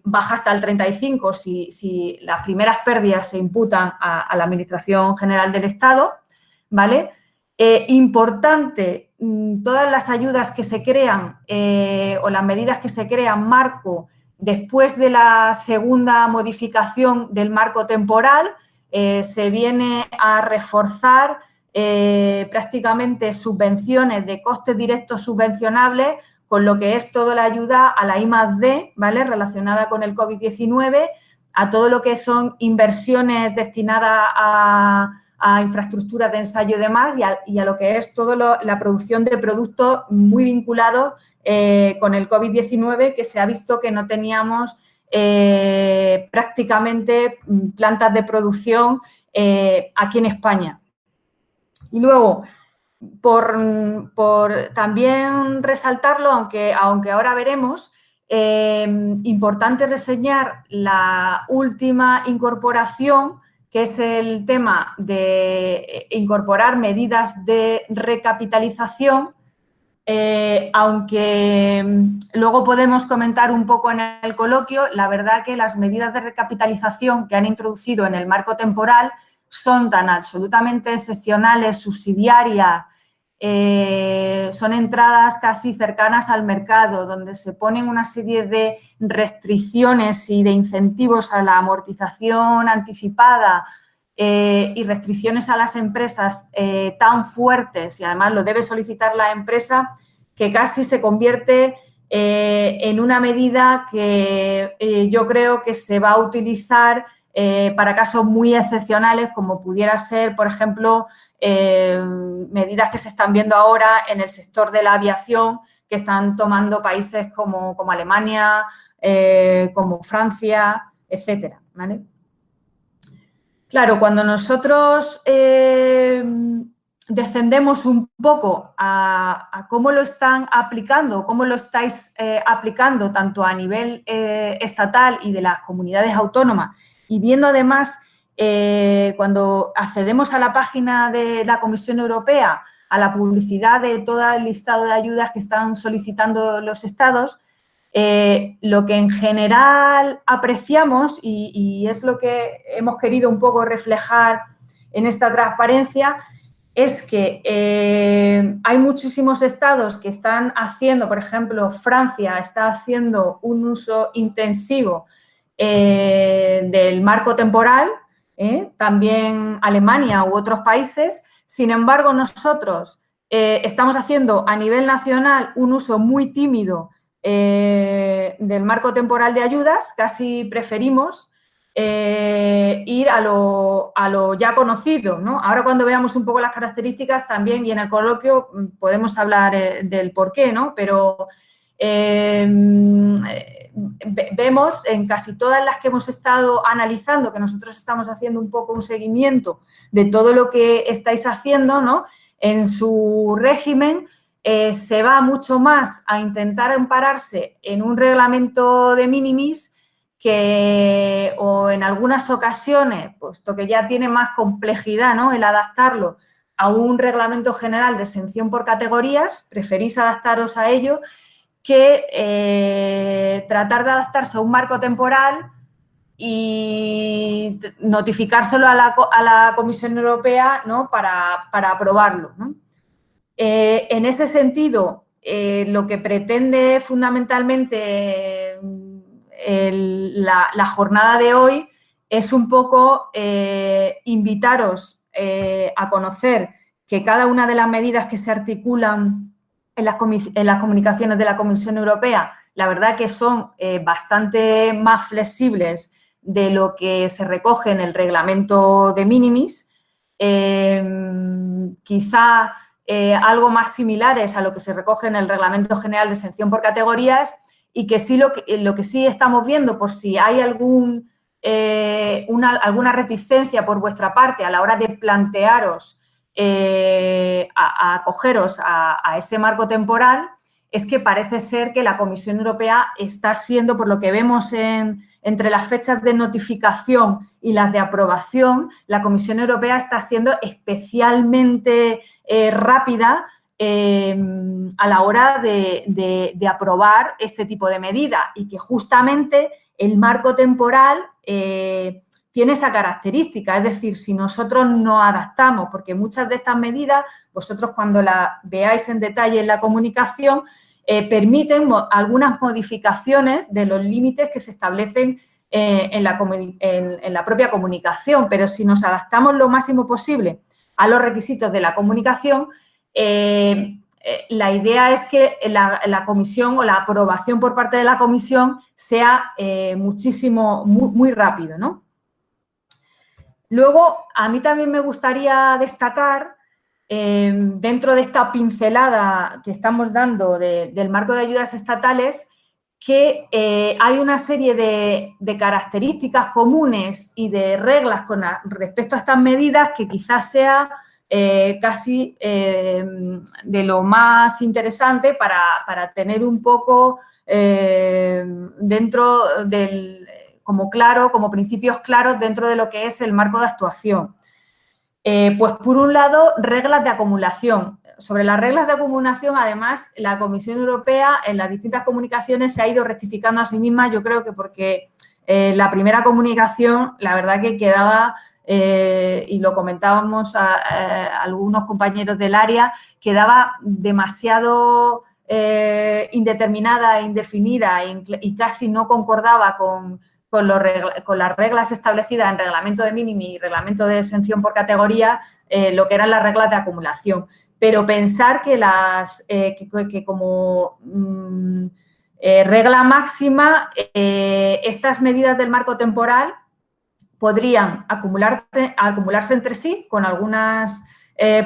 Baja hasta el 35% si las primeras pérdidas se imputan a la Administración General del Estado, ¿vale? Importante, todas las ayudas que se crean o las medidas que se crean marco después de la segunda modificación del marco temporal, se viene a reforzar prácticamente subvenciones de costes directos subvencionables con lo que es toda la ayuda a la I+D, ¿vale?, relacionada con el COVID-19, a todo lo que son inversiones destinadas a infraestructuras de ensayo y demás, y a lo que es toda la producción de productos muy vinculados con el COVID-19, que se ha visto que no teníamos prácticamente plantas de producción aquí en España. Y luego, por también resaltarlo, aunque ahora veremos, importante reseñar la última incorporación, que es el tema de incorporar medidas de recapitalización, aunque luego podemos comentar un poco en el coloquio, la verdad que las medidas de recapitalización que han introducido en el marco temporal son tan absolutamente excepcionales, subsidiarias, son entradas casi cercanas al mercado, donde se ponen una serie de restricciones y de incentivos a la amortización anticipada y restricciones a las empresas tan fuertes, y además lo debe solicitar la empresa, que casi se convierte en una medida que yo creo que se va a utilizar para casos muy excepcionales, como pudiera ser, por ejemplo, medidas que se están viendo ahora en el sector de la aviación, que están tomando países como Alemania, como Francia, etcétera, ¿vale? Claro, cuando nosotros descendemos un poco a cómo lo están aplicando, cómo lo estáis aplicando tanto a nivel estatal y de las comunidades autónomas, y viendo además, cuando accedemos a la página de la Comisión Europea, a la publicidad de todo el listado de ayudas que están solicitando los estados, lo que en general apreciamos, y es lo que hemos querido un poco reflejar en esta transparencia, es que hay muchísimos estados que están haciendo, por ejemplo, Francia está haciendo un uso intensivo del marco temporal, también Alemania u otros países. Sin embargo, nosotros estamos haciendo a nivel nacional un uso muy tímido del marco temporal de ayudas. Casi preferimos ir a lo ya conocido, ¿no? Ahora, cuando veamos un poco las características también, y en el coloquio podemos hablar del por qué, ¿no? Pero vemos en casi todas las que hemos estado analizando, que nosotros estamos haciendo un poco un seguimiento de todo lo que estáis haciendo, ¿no? En su régimen se va mucho más a intentar ampararse en un reglamento de minimis o en algunas ocasiones, puesto que ya tiene más complejidad, ¿no?, el adaptarlo a un reglamento general de exención por categorías, preferís adaptaros a ello que tratar de adaptarse a un marco temporal y notificárselo a la Comisión Europea, ¿no?, para aprobarlo, ¿no? En ese sentido, lo que pretende fundamentalmente la jornada de hoy es un poco invitaros a conocer que cada una de las medidas que se articulan en las comunicaciones de la Comisión Europea, la verdad que son bastante más flexibles de lo que se recoge en el reglamento de minimis, quizá algo más similares a lo que se recoge en el Reglamento General de Exención por Categorías, y que sí lo que sí estamos viendo, por si hay alguna alguna reticencia por vuestra parte a la hora de plantearos acogeros a ese marco temporal, es que parece ser que la Comisión Europea está siendo, por lo que vemos entre las fechas de notificación y las de aprobación, la Comisión Europea está siendo especialmente rápida a la hora de aprobar este tipo de medida, y que justamente el marco temporal tiene esa característica. Es decir, si nosotros no adaptamos, porque muchas de estas medidas, vosotros cuando las veáis en detalle en la comunicación, permiten algunas modificaciones de los límites que se establecen en la propia comunicación, pero si nos adaptamos lo máximo posible a los requisitos de la comunicación, la idea es que la comisión o la aprobación por parte de la comisión sea muy rápido, ¿no? Luego, a mí también me gustaría destacar, dentro de esta pincelada que estamos dando del marco de ayudas estatales, que hay una serie de características comunes y de reglas respecto a estas medidas que quizás sea casi de lo más interesante para tener un poco dentro como principios claros dentro de lo que es el marco de actuación. Pues, por un lado, reglas de acumulación. Sobre las reglas de acumulación, además, la Comisión Europea en las distintas comunicaciones se ha ido rectificando a sí misma, yo creo que porque la primera comunicación, la verdad que quedaba, y lo comentábamos a algunos compañeros del área, quedaba demasiado indeterminada, indefinida y casi no concordaba con las reglas establecidas en reglamento de mínimi y reglamento de exención por categoría, lo que eran las reglas de acumulación. Pero pensar que como regla máxima, estas medidas del marco temporal podrían acumularse entre sí con algunas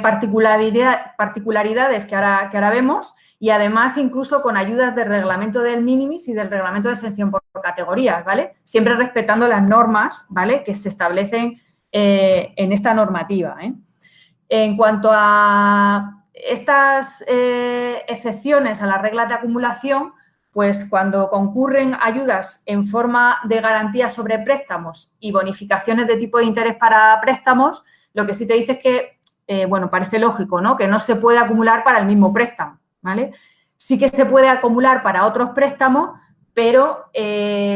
particularidades que ahora vemos, y además incluso con ayudas del reglamento del minimis y del reglamento de exención por categorías, ¿vale? Siempre respetando las normas, ¿vale?, que se establecen en esta normativa, ¿eh? En cuanto a estas excepciones a las reglas de acumulación, pues cuando concurren ayudas en forma de garantía sobre préstamos y bonificaciones de tipo de interés para préstamos, lo que sí te dice es que, bueno, parece lógico, ¿no?, que no se puede acumular para el mismo préstamo, ¿vale? Sí que se puede acumular para otros préstamos, pero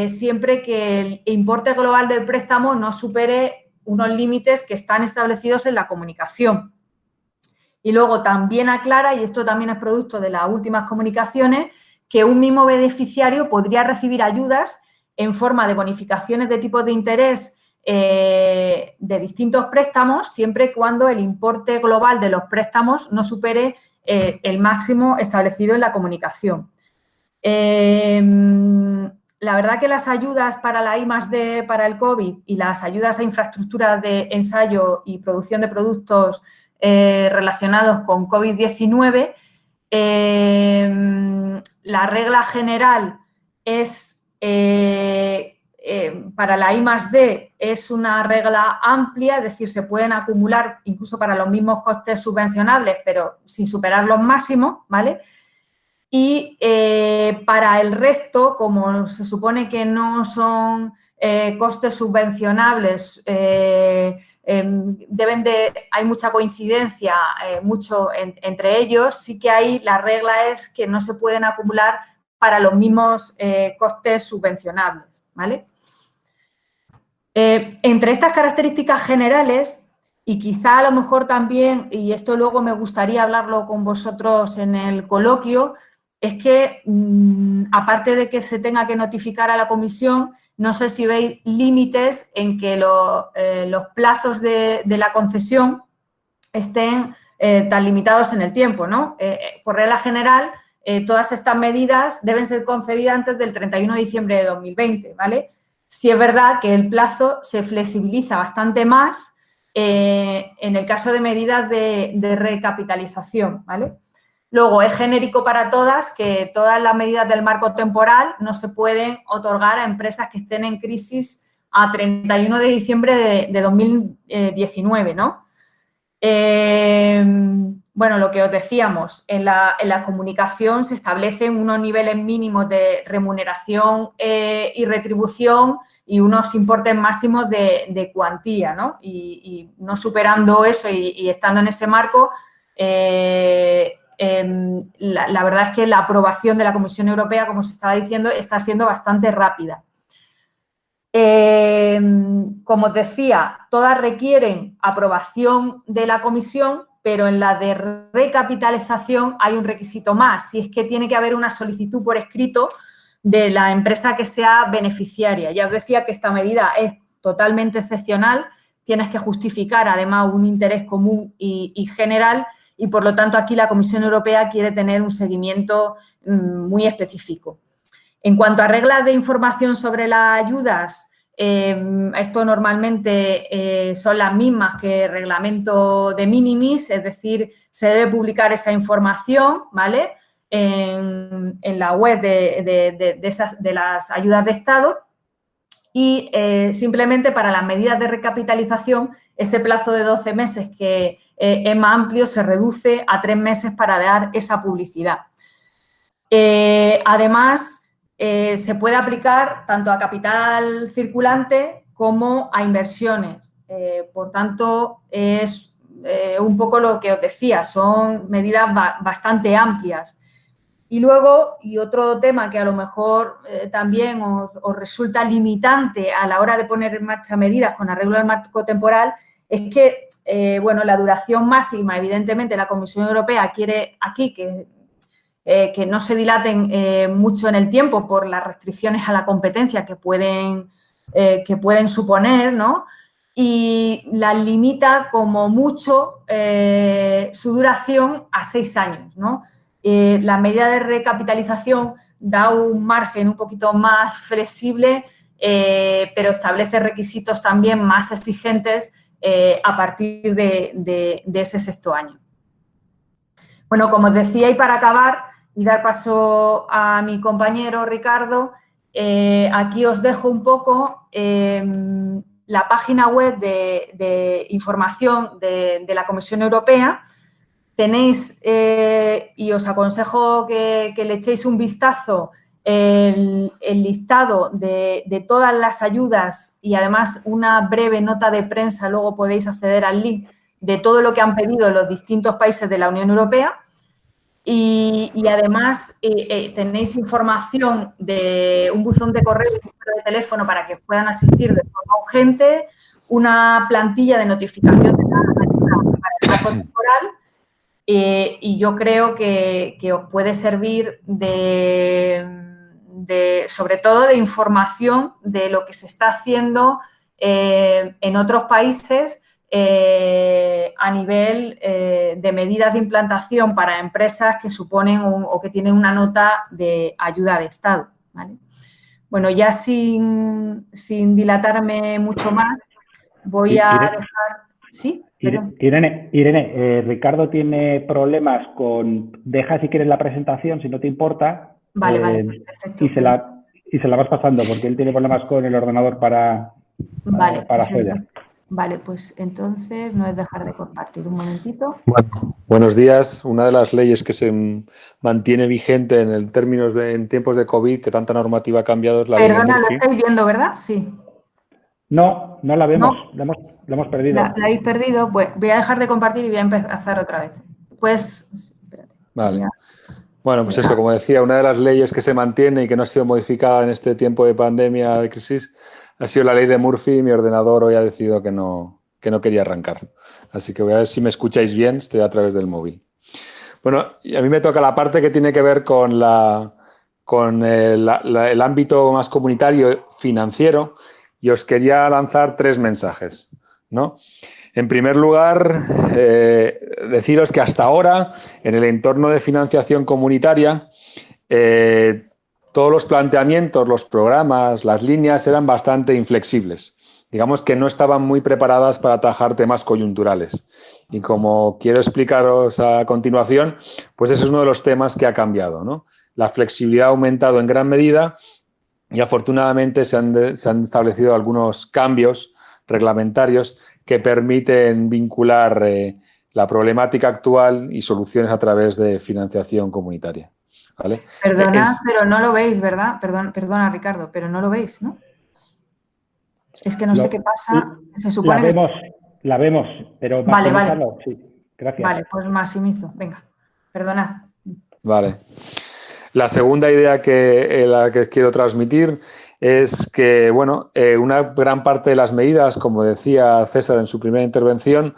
siempre que el importe global del préstamo no supere unos límites que están establecidos en la comunicación. Y luego también aclara, y esto también es producto de las últimas comunicaciones, que un mismo beneficiario podría recibir ayudas en forma de bonificaciones de tipos de interés de distintos préstamos, siempre y cuando el importe global de los préstamos no supere el máximo establecido en la comunicación. La verdad que las ayudas para la I+D para el COVID y las ayudas a infraestructuras de ensayo y producción de productos relacionados con COVID-19, la regla general es, para la I+D es una regla amplia, es decir, se pueden acumular incluso para los mismos costes subvencionables, pero sin superar los máximos, ¿vale? Y para el resto, como se supone que no son costes subvencionables, hay mucha coincidencia entre ellos, sí que ahí la regla es que no se pueden acumular para los mismos costes subvencionables, ¿vale? Entre estas características generales, y quizá a lo mejor también, y esto luego me gustaría hablarlo con vosotros en el coloquio, es que, aparte de que se tenga que notificar a la comisión, no sé si veis límites en que los plazos de la concesión estén tan limitados en el tiempo, ¿no? Por regla general, todas estas medidas deben ser concedidas antes del 31 de diciembre de 2020, ¿vale? Sí es verdad que el plazo se flexibiliza bastante más en el caso de medidas de recapitalización, ¿vale? Luego, es genérico para todas que todas las medidas del marco temporal no se pueden otorgar a empresas que estén en crisis a 31 de diciembre de 2019, ¿no? Bueno, lo que os decíamos, en la comunicación se establecen unos niveles mínimos de remuneración y retribución y unos importes máximos de cuantía, ¿no? Y no superando eso y estando en ese marco, la verdad es que la aprobación de la Comisión Europea, como se estaba diciendo, está siendo bastante rápida. Como os decía, todas requieren aprobación de la Comisión, pero en la de recapitalización hay un requisito más, y es que tiene que haber una solicitud por escrito de la empresa que sea beneficiaria. Ya os decía que esta medida es totalmente excepcional, tienes que justificar además un interés común y general, y por lo tanto aquí la Comisión Europea quiere tener un seguimiento muy específico. En cuanto a reglas de información sobre las ayudas, esto normalmente son las mismas que el reglamento de minimis, es decir, se debe publicar esa información, ¿vale?, en la web de las ayudas de Estado, y simplemente para las medidas de recapitalización ese plazo de 12 meses que es más amplio se reduce a 3 meses para dar esa publicidad. Además, se puede aplicar tanto a capital circulante como a inversiones. Por tanto, es un poco lo que os decía, son medidas bastante amplias. Y luego, y otro tema que a lo mejor también os resulta limitante a la hora de poner en marcha medidas con arreglo al marco temporal, es que, bueno, la duración máxima, evidentemente, la Comisión Europea quiere aquí que no se dilaten mucho en el tiempo por las restricciones a la competencia que pueden suponer, ¿no? Y la limita como mucho su duración a 6 años, ¿no? La medida de recapitalización da un margen un poquito más flexible, pero establece requisitos también más exigentes a partir de ese 6.º año. Bueno, como os decía, y para acabar y dar paso a mi compañero Ricardo, aquí os dejo un poco la página web de información de la Comisión Europea. Tenéis, y os aconsejo que le echéis un vistazo, el listado de todas las ayudas y además una breve nota de prensa, luego podéis acceder al link de todo lo que han pedido los distintos países de la Unión Europea. Y además tenéis información de un buzón de correo y un número de teléfono para que puedan asistir de forma urgente, una plantilla de notificación de la ayuda para el marco temporal, y yo creo que os puede servir sobre todo de información de lo que se está haciendo en otros países a nivel de medidas de implantación para empresas que suponen o que tienen una nota de ayuda de Estado, ¿vale? Bueno, ya sin dilatarme mucho más, voy a dejar... ¿Sí? Irene, Ricardo tiene problemas con... Deja si quieres la presentación, si no te importa. Vale, perfecto. Y se la vas pasando, porque él tiene problemas con el ordenador para Zoya. Vale, pues entonces no es dejar de compartir. Un momentito. Bueno, buenos días. Una de las leyes que se mantiene vigente en tiempos de COVID, que tanta normativa ha cambiado, es la ley de Murphy. Perdona, lo estáis viendo, ¿verdad? Sí. No la vemos. ¿No? La hemos perdido. La habéis perdido. Pues voy a dejar de compartir y voy a empezar otra vez. Pues, espérate. Vale. Bueno, pues eso, como decía, una de las leyes que se mantiene y que no ha sido modificada en este tiempo de pandemia, de crisis, ha sido la ley de Murphy. Mi ordenador hoy ha decidido que no quería arrancar. Así que voy a ver si me escucháis bien. Estoy a través del móvil. Bueno, y a mí me toca la parte que tiene que ver con el ámbito más comunitario financiero, y os quería lanzar 3 mensajes, ¿no? En primer lugar, deciros que hasta ahora, en el entorno de financiación comunitaria, todos los planteamientos, los programas, las líneas eran bastante inflexibles. Digamos que no estaban muy preparadas para atajar temas coyunturales. Y como quiero explicaros a continuación, pues ese es uno de los temas que ha cambiado, ¿no? La flexibilidad ha aumentado en gran medida y afortunadamente se han establecido algunos cambios reglamentarios que permiten vincular la problemática actual y soluciones a través de financiación comunitaria. ¿Vale? Perdona, pero no lo veis, ¿verdad? Perdona, Ricardo, pero no lo veis, ¿no? Es que no sé qué pasa. Se supone la vemos, pero... Vale. Sí, gracias. Vale, pues maximizo. Venga, perdonad. Vale. La segunda idea la que quiero transmitir es que, bueno, una gran parte de las medidas, como decía César en su primera intervención,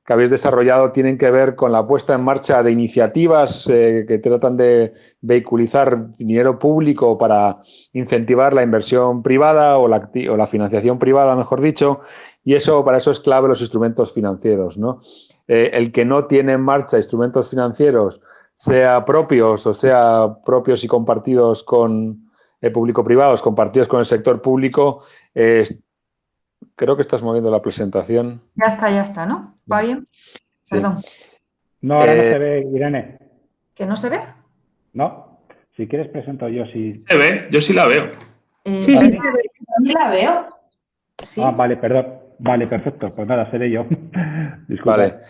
que habéis desarrollado tienen que ver con la puesta en marcha de iniciativas que tratan de vehiculizar dinero público para incentivar la inversión privada o la financiación privada, mejor dicho, y para eso es clave los instrumentos financieros, ¿no? El que no tiene en marcha instrumentos financieros, sea propios y compartidos con público-privados, compartidos con el sector público, creo que estás moviendo la presentación. Ya está, ¿no? ¿Va bien? Sí. Perdón. No, ahora no se ve, Irene. ¿Que no se ve? No, si quieres presento yo. ¿Se ve? Yo sí la veo. Sí, ¿También la veo? Sí. Ah, vale, perdón. Vale, perfecto. Pues nada, seré yo. Disculpa. Vale.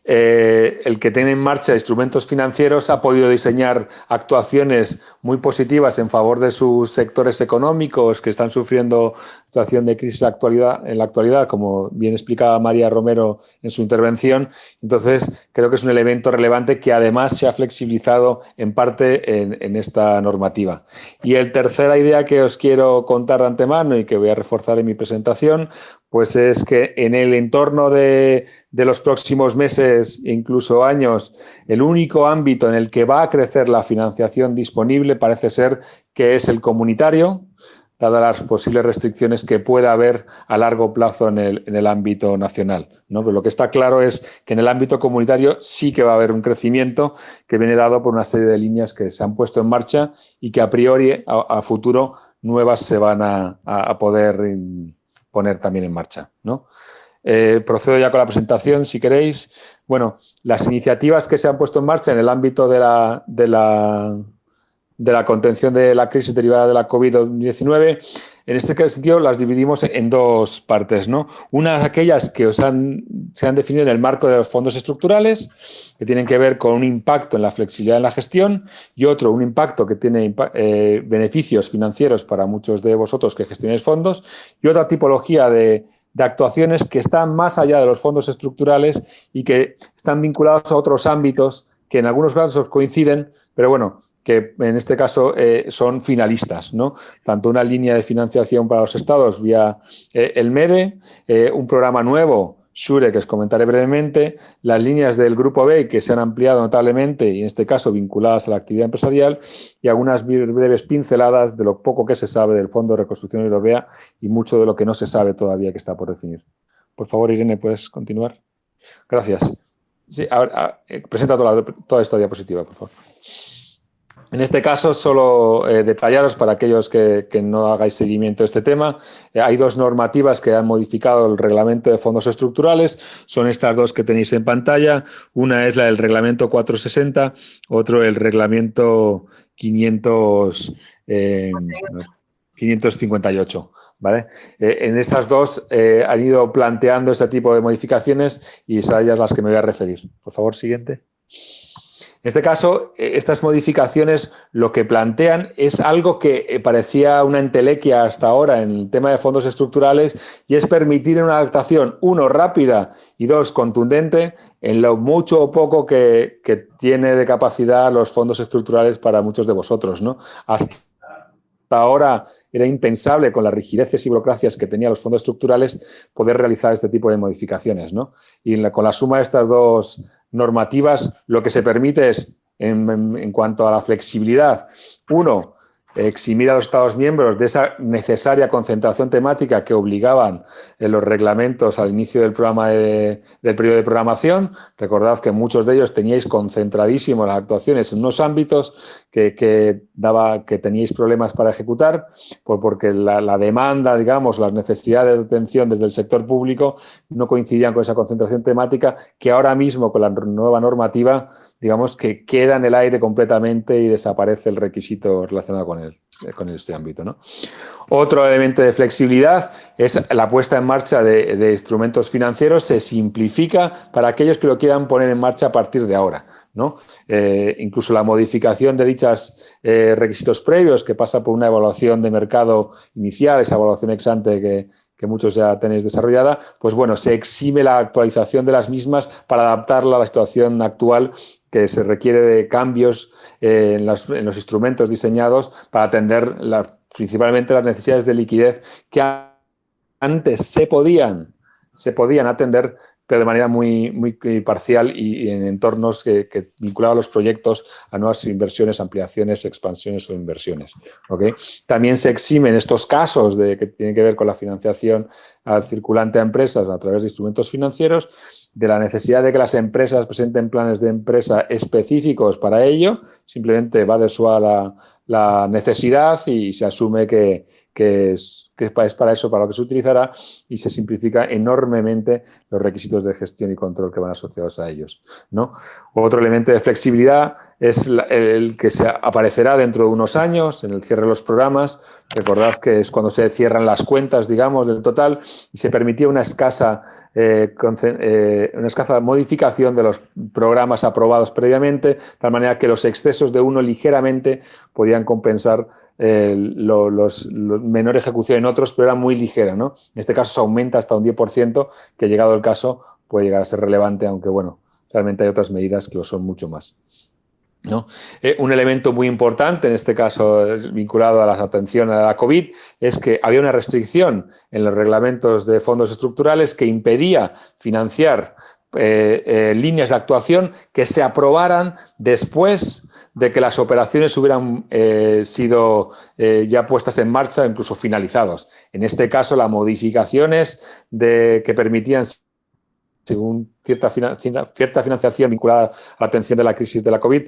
El que tiene en marcha instrumentos financieros ha podido diseñar actuaciones muy positivas en favor de sus sectores económicos que están sufriendo situación de crisis en la actualidad, como bien explicaba María Romero en su intervención. Entonces, creo que es un elemento relevante que además se ha flexibilizado en parte en esta normativa. Y la tercera idea que os quiero contar de antemano y que voy a reforzar en mi presentación, pues es que en el entorno de los próximos meses e incluso años, el único ámbito en el que va a crecer la financiación disponible parece ser que es el comunitario, dadas las posibles restricciones que pueda haber a largo plazo en el ámbito nacional, ¿no? Pero lo que está claro es que en el ámbito comunitario sí que va a haber un crecimiento que viene dado por una serie de líneas que se han puesto en marcha y que a priori, a futuro, nuevas se van a poder poner también en marcha, ¿no? Procedo ya con la presentación, si queréis. Bueno, las iniciativas que se han puesto en marcha en el ámbito de la contención de la crisis derivada de la COVID-19, en este sentido las dividimos en dos partes, ¿no? Unas aquellas que se han definido en el marco de los fondos estructurales, que tienen que ver con un impacto en la flexibilidad en la gestión, y otro, un impacto que tiene beneficios financieros para muchos de vosotros que gestionáis fondos, y otra tipología de actuaciones que están más allá de los fondos estructurales y que están vinculados a otros ámbitos que en algunos casos coinciden, pero bueno, que en este caso son finalistas, ¿no? Tanto una línea de financiación para los estados vía el MEDE, un programa nuevo, SURE, que os comentaré brevemente, las líneas del Grupo B que se han ampliado notablemente y en este caso vinculadas a la actividad empresarial, y algunas breves pinceladas de lo poco que se sabe del Fondo de Reconstrucción Europea y mucho de lo que no se sabe todavía que está por definir. Por favor, Irene, ¿puedes continuar? Gracias. Sí, ahora, presenta toda esta diapositiva, por favor. En este caso, solo detallaros para aquellos que no hagáis seguimiento a este tema. Hay dos normativas que han modificado el reglamento de fondos estructurales. Son estas dos que tenéis en pantalla. Una es la del reglamento 460, otro el reglamento 558. ¿Vale? En estas dos han ido planteando este tipo de modificaciones y son ellas las que me voy a referir. Por favor, siguiente. En este caso, estas modificaciones lo que plantean es algo que parecía una entelequia hasta ahora en el tema de fondos estructurales, y es permitir una adaptación, uno, rápida y dos, contundente en lo mucho o poco que tiene de capacidad los fondos estructurales para muchos de vosotros, ¿no? Hasta ahora era impensable, con las rigideces y burocracias que tenían los fondos estructurales, poder realizar este tipo de modificaciones, ¿no? Y con la suma de estas dos normativas, lo que se permite es, en cuanto a la flexibilidad, uno, eximir a los Estados miembros de esa necesaria concentración temática que obligaban en los reglamentos al inicio del programa del periodo de programación. Recordad que muchos de ellos teníais concentradísimo las actuaciones en unos ámbitos que teníais problemas para ejecutar, porque la demanda, digamos, las necesidades de atención desde el sector público no coincidían con esa concentración temática, que ahora mismo con la nueva normativa, digamos, que queda en el aire completamente y desaparece el requisito relacionado con este ámbito, ¿no? Otro elemento de flexibilidad es la puesta en marcha de instrumentos financieros. Se simplifica para aquellos que lo quieran poner en marcha a partir de ahora, ¿no? Incluso la modificación de dichos requisitos previos, que pasa por una evaluación de mercado inicial, esa evaluación ex ante que muchos ya tenéis desarrollada, pues bueno, se exime la actualización de las mismas para adaptarla a la situación actual, que se requiere de cambios en los instrumentos diseñados para atender principalmente las necesidades de liquidez que antes se podían atender, pero de manera muy parcial y en entornos que vinculados a los proyectos a nuevas inversiones, ampliaciones, expansiones o inversiones. ¿Okay? También se eximen estos casos que tienen que ver con la financiación al circulante a empresas a través de instrumentos financieros, de la necesidad de que las empresas presenten planes de empresa específicos para ello. Simplemente va de suave la necesidad y se asume que es para eso, para lo que se utilizará, y se simplifica enormemente los requisitos de gestión y control que van asociados a ellos, ¿no? Otro elemento de flexibilidad es el que se aparecerá dentro de unos años en el cierre de los programas. Recordad que es cuando se cierran las cuentas, digamos, del total, y se permitía una escasa modificación de los programas aprobados previamente, de tal manera que los excesos de uno ligeramente podían compensar los menor ejecución en otros, pero era muy ligera, ¿no? En este caso se aumenta hasta un 10%, que llegado el caso puede llegar a ser relevante, aunque bueno, realmente hay otras medidas que lo son mucho más, ¿no? Un elemento muy importante, en este caso vinculado a la atención a la COVID, es que había una restricción en los reglamentos de fondos estructurales que impedía financiar líneas de actuación que se aprobaran después de que las operaciones hubieran sido ya puestas en marcha, incluso finalizados. En este caso, las modificaciones que permitían, según cierta financiación vinculada a la atención de la crisis de la COVID,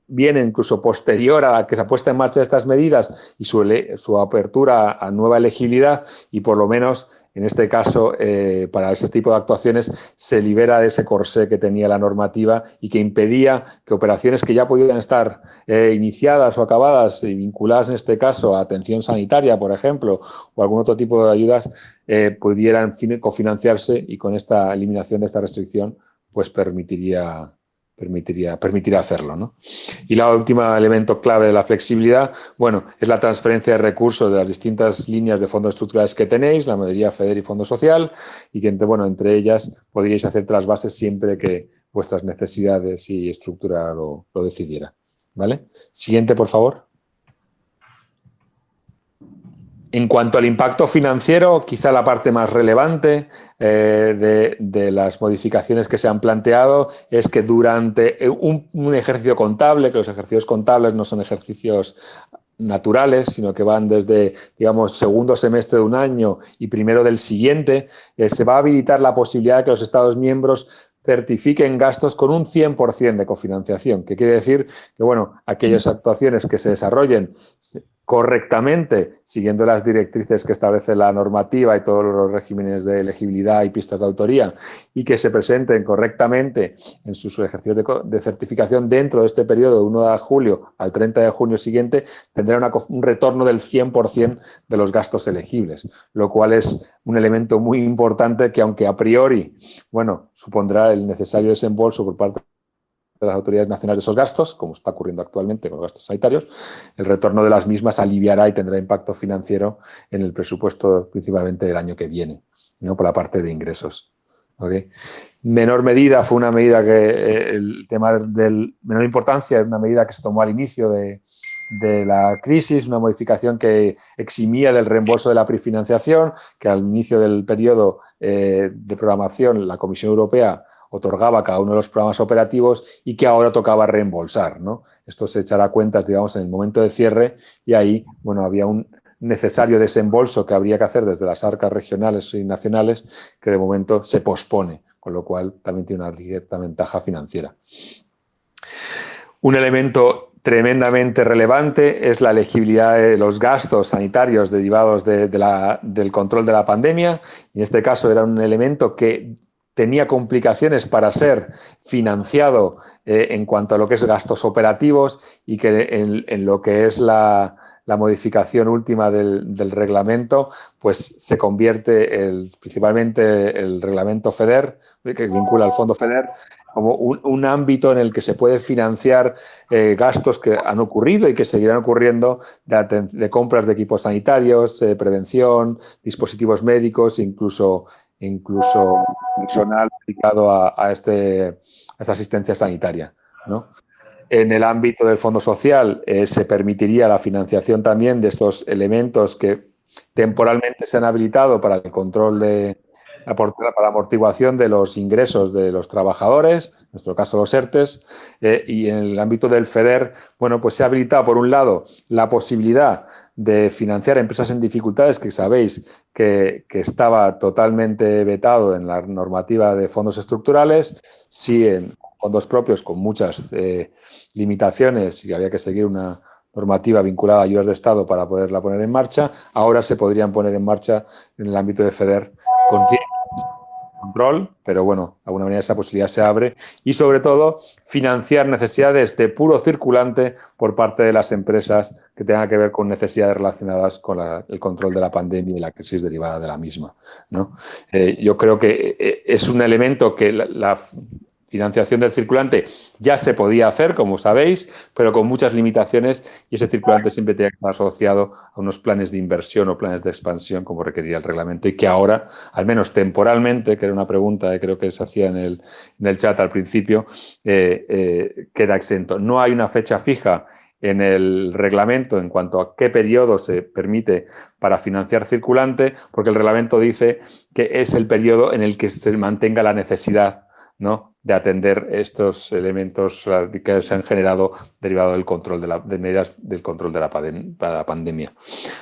viene incluso posterior a la que se ha puesto en marcha estas medidas y su apertura a nueva elegibilidad, y por lo menos en este caso para ese tipo de actuaciones se libera de ese corsé que tenía la normativa y que impedía que operaciones que ya podían estar iniciadas o acabadas y vinculadas en este caso a atención sanitaria, por ejemplo, o algún otro tipo de ayudas pudieran cofinanciarse, y con esta eliminación de esta restricción pues permitiría hacerlo, ¿no? Y la última elemento clave de la flexibilidad, bueno, es la transferencia de recursos de las distintas líneas de fondos estructurales que tenéis, la mayoría FEDER y Fondo Social, y que entre ellas podríais hacer trasvases siempre que vuestras necesidades y estructura lo decidiera, ¿vale? Siguiente, por favor. En cuanto al impacto financiero, quizá la parte más relevante de las modificaciones que se han planteado es que durante un ejercicio contable, que los ejercicios contables no son ejercicios naturales, sino que van desde, digamos, segundo semestre de un año y primero del siguiente, se va a habilitar la posibilidad de que los Estados miembros certifiquen gastos con un 100% de cofinanciación, que quiere decir que, bueno, aquellas actuaciones que se desarrollen correctamente, siguiendo las directrices que establece la normativa y todos los regímenes de elegibilidad y pistas de autoría, y que se presenten correctamente en sus ejercicios de certificación dentro de este periodo de 1 de julio al 30 de junio siguiente, tendrán un retorno del 100% de los gastos elegibles, lo cual es un elemento muy importante que, aunque a priori, bueno, supondrá el necesario desembolso por parte de las autoridades nacionales de esos gastos, como está ocurriendo actualmente con los gastos sanitarios, el retorno de las mismas aliviará y tendrá impacto financiero en el presupuesto principalmente del año que viene, ¿no? Por la parte de ingresos. ¿Okay? Menor medida fue una medida que el tema del menor importancia es una medida que se tomó al inicio de la crisis, una modificación que eximía del reembolso de la prefinanciación, que al inicio del periodo de programación la Comisión Europea otorgaba a cada uno de los programas operativos y que ahora tocaba reembolsar, ¿no? Esto se echará cuentas, digamos, en el momento de cierre, y ahí, bueno, había un necesario desembolso que habría que hacer desde las arcas regionales y nacionales que de momento se pospone, con lo cual también tiene una cierta ventaja financiera. Un elemento tremendamente relevante es la elegibilidad de los gastos sanitarios derivados del control de la pandemia. En este caso era un elemento que tenía complicaciones para ser financiado en cuanto a lo que es gastos operativos, y que en lo que es la modificación última del reglamento, pues se convierte principalmente el reglamento FEDER, que vincula al fondo FEDER, como un ámbito en el que se puede financiar gastos que han ocurrido y que seguirán ocurriendo de compras de equipos sanitarios, prevención, dispositivos médicos, incluso personal dedicado a esta asistencia sanitaria, ¿no? En el ámbito del Fondo Social se permitiría la financiación también de estos elementos que temporalmente se han habilitado para el control de para amortiguación de los ingresos de los trabajadores, en nuestro caso los ERTEs, y en el ámbito del FEDER, bueno, pues se ha habilitado, por un lado, la posibilidad de financiar empresas en dificultades, que sabéis que estaba totalmente vetado en la normativa de fondos estructurales, sí en fondos propios con muchas limitaciones y había que seguir una normativa vinculada a ayudas de Estado para poderla poner en marcha. Ahora se podrían poner en marcha en el ámbito de FEDER con cierto control, pero bueno, de alguna manera esa posibilidad se abre y sobre todo financiar necesidades de puro circulante por parte de las empresas que tengan que ver con necesidades relacionadas con el control de la pandemia y la crisis derivada de la misma, ¿no? Yo creo que es un elemento que la financiación del circulante ya se podía hacer, como sabéis, pero con muchas limitaciones y ese circulante siempre tiene que estar asociado a unos planes de inversión o planes de expansión como requería el reglamento y que ahora, al menos temporalmente, que era una pregunta que creo que se hacía en el chat al principio, queda exento. No hay una fecha fija en el reglamento en cuanto a qué periodo se permite para financiar circulante, porque el reglamento dice que es el periodo en el que se mantenga la necesidad, ¿no?, de atender estos elementos que se han generado derivado del control de medidas del control de la pandemia.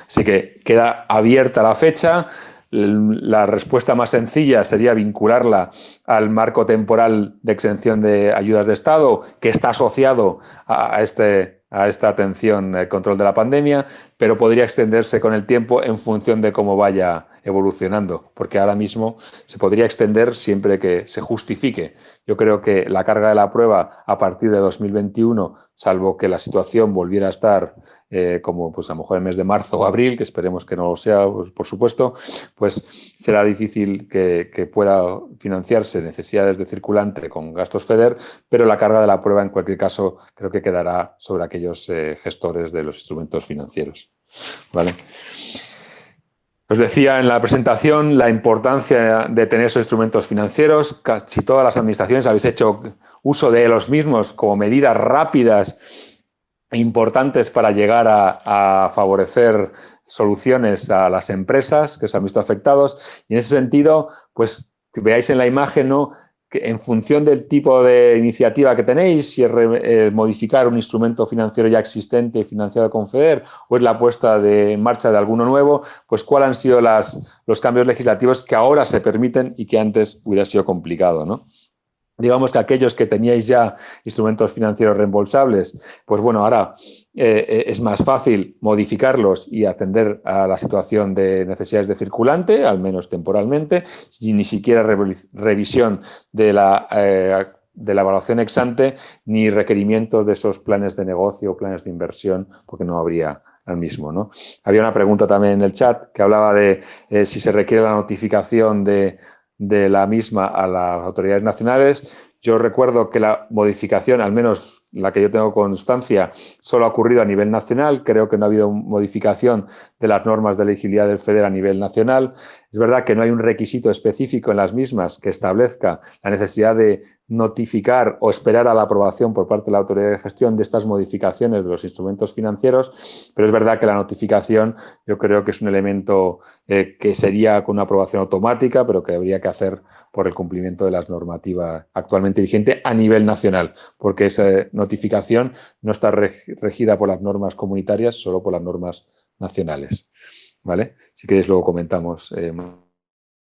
Así que queda abierta la fecha. La respuesta más sencilla sería vincularla al marco temporal de exención de ayudas de Estado, que está asociado a esta atención al control de la pandemia, pero podría extenderse con el tiempo en función de cómo vaya evolucionando, porque ahora mismo se podría extender siempre que se justifique. Yo creo que la carga de la prueba a partir de 2021, salvo que la situación volviera a estar como pues a lo mejor el mes de marzo o abril, que esperemos que no lo sea, pues, por supuesto, pues será difícil que pueda financiarse necesidades de circulante con gastos FEDER, pero la carga de la prueba en cualquier caso creo que quedará sobre aquellos gestores de los instrumentos financieros. ¿Vale? Os decía en la presentación la importancia de tener esos instrumentos financieros. Casi todas las administraciones habéis hecho uso de los mismos como medidas rápidas e importantes para llegar a favorecer soluciones a las empresas que se han visto afectados. Y en ese sentido, pues veáis en la imagen, ¿no?, que en función del tipo de iniciativa que tenéis, si es modificar un instrumento financiero ya existente financiado con FEDER o es la puesta en marcha de alguno nuevo, pues cuáles han sido los cambios legislativos que ahora se permiten y que antes hubiera sido complicado, ¿no? Digamos que aquellos que teníais ya instrumentos financieros reembolsables, pues bueno, ahora es más fácil modificarlos y atender a la situación de necesidades de circulante, al menos temporalmente, y ni siquiera revisión de la evaluación ex ante, ni requerimientos de esos planes de negocio o planes de inversión, porque no habría al mismo, ¿no? Había una pregunta también en el chat que hablaba de si se requiere la notificación de la misma a las autoridades nacionales. Yo recuerdo que la modificación, al menos la que yo tengo constancia, solo ha ocurrido a nivel nacional. Creo que no ha habido modificación de las normas de elegibilidad del FEDER a nivel nacional. Es verdad que no hay un requisito específico en las mismas que establezca la necesidad de notificar o esperar a la aprobación por parte de la autoridad de gestión de estas modificaciones de los instrumentos financieros, pero es verdad que la notificación yo creo que es un elemento que sería con una aprobación automática, pero que habría que hacer por el cumplimiento de las normativas actualmente vigentes a nivel nacional, porque esa notificación no está regida por las normas comunitarias, solo por las normas nacionales. ¿Vale? Si queréis luego comentamos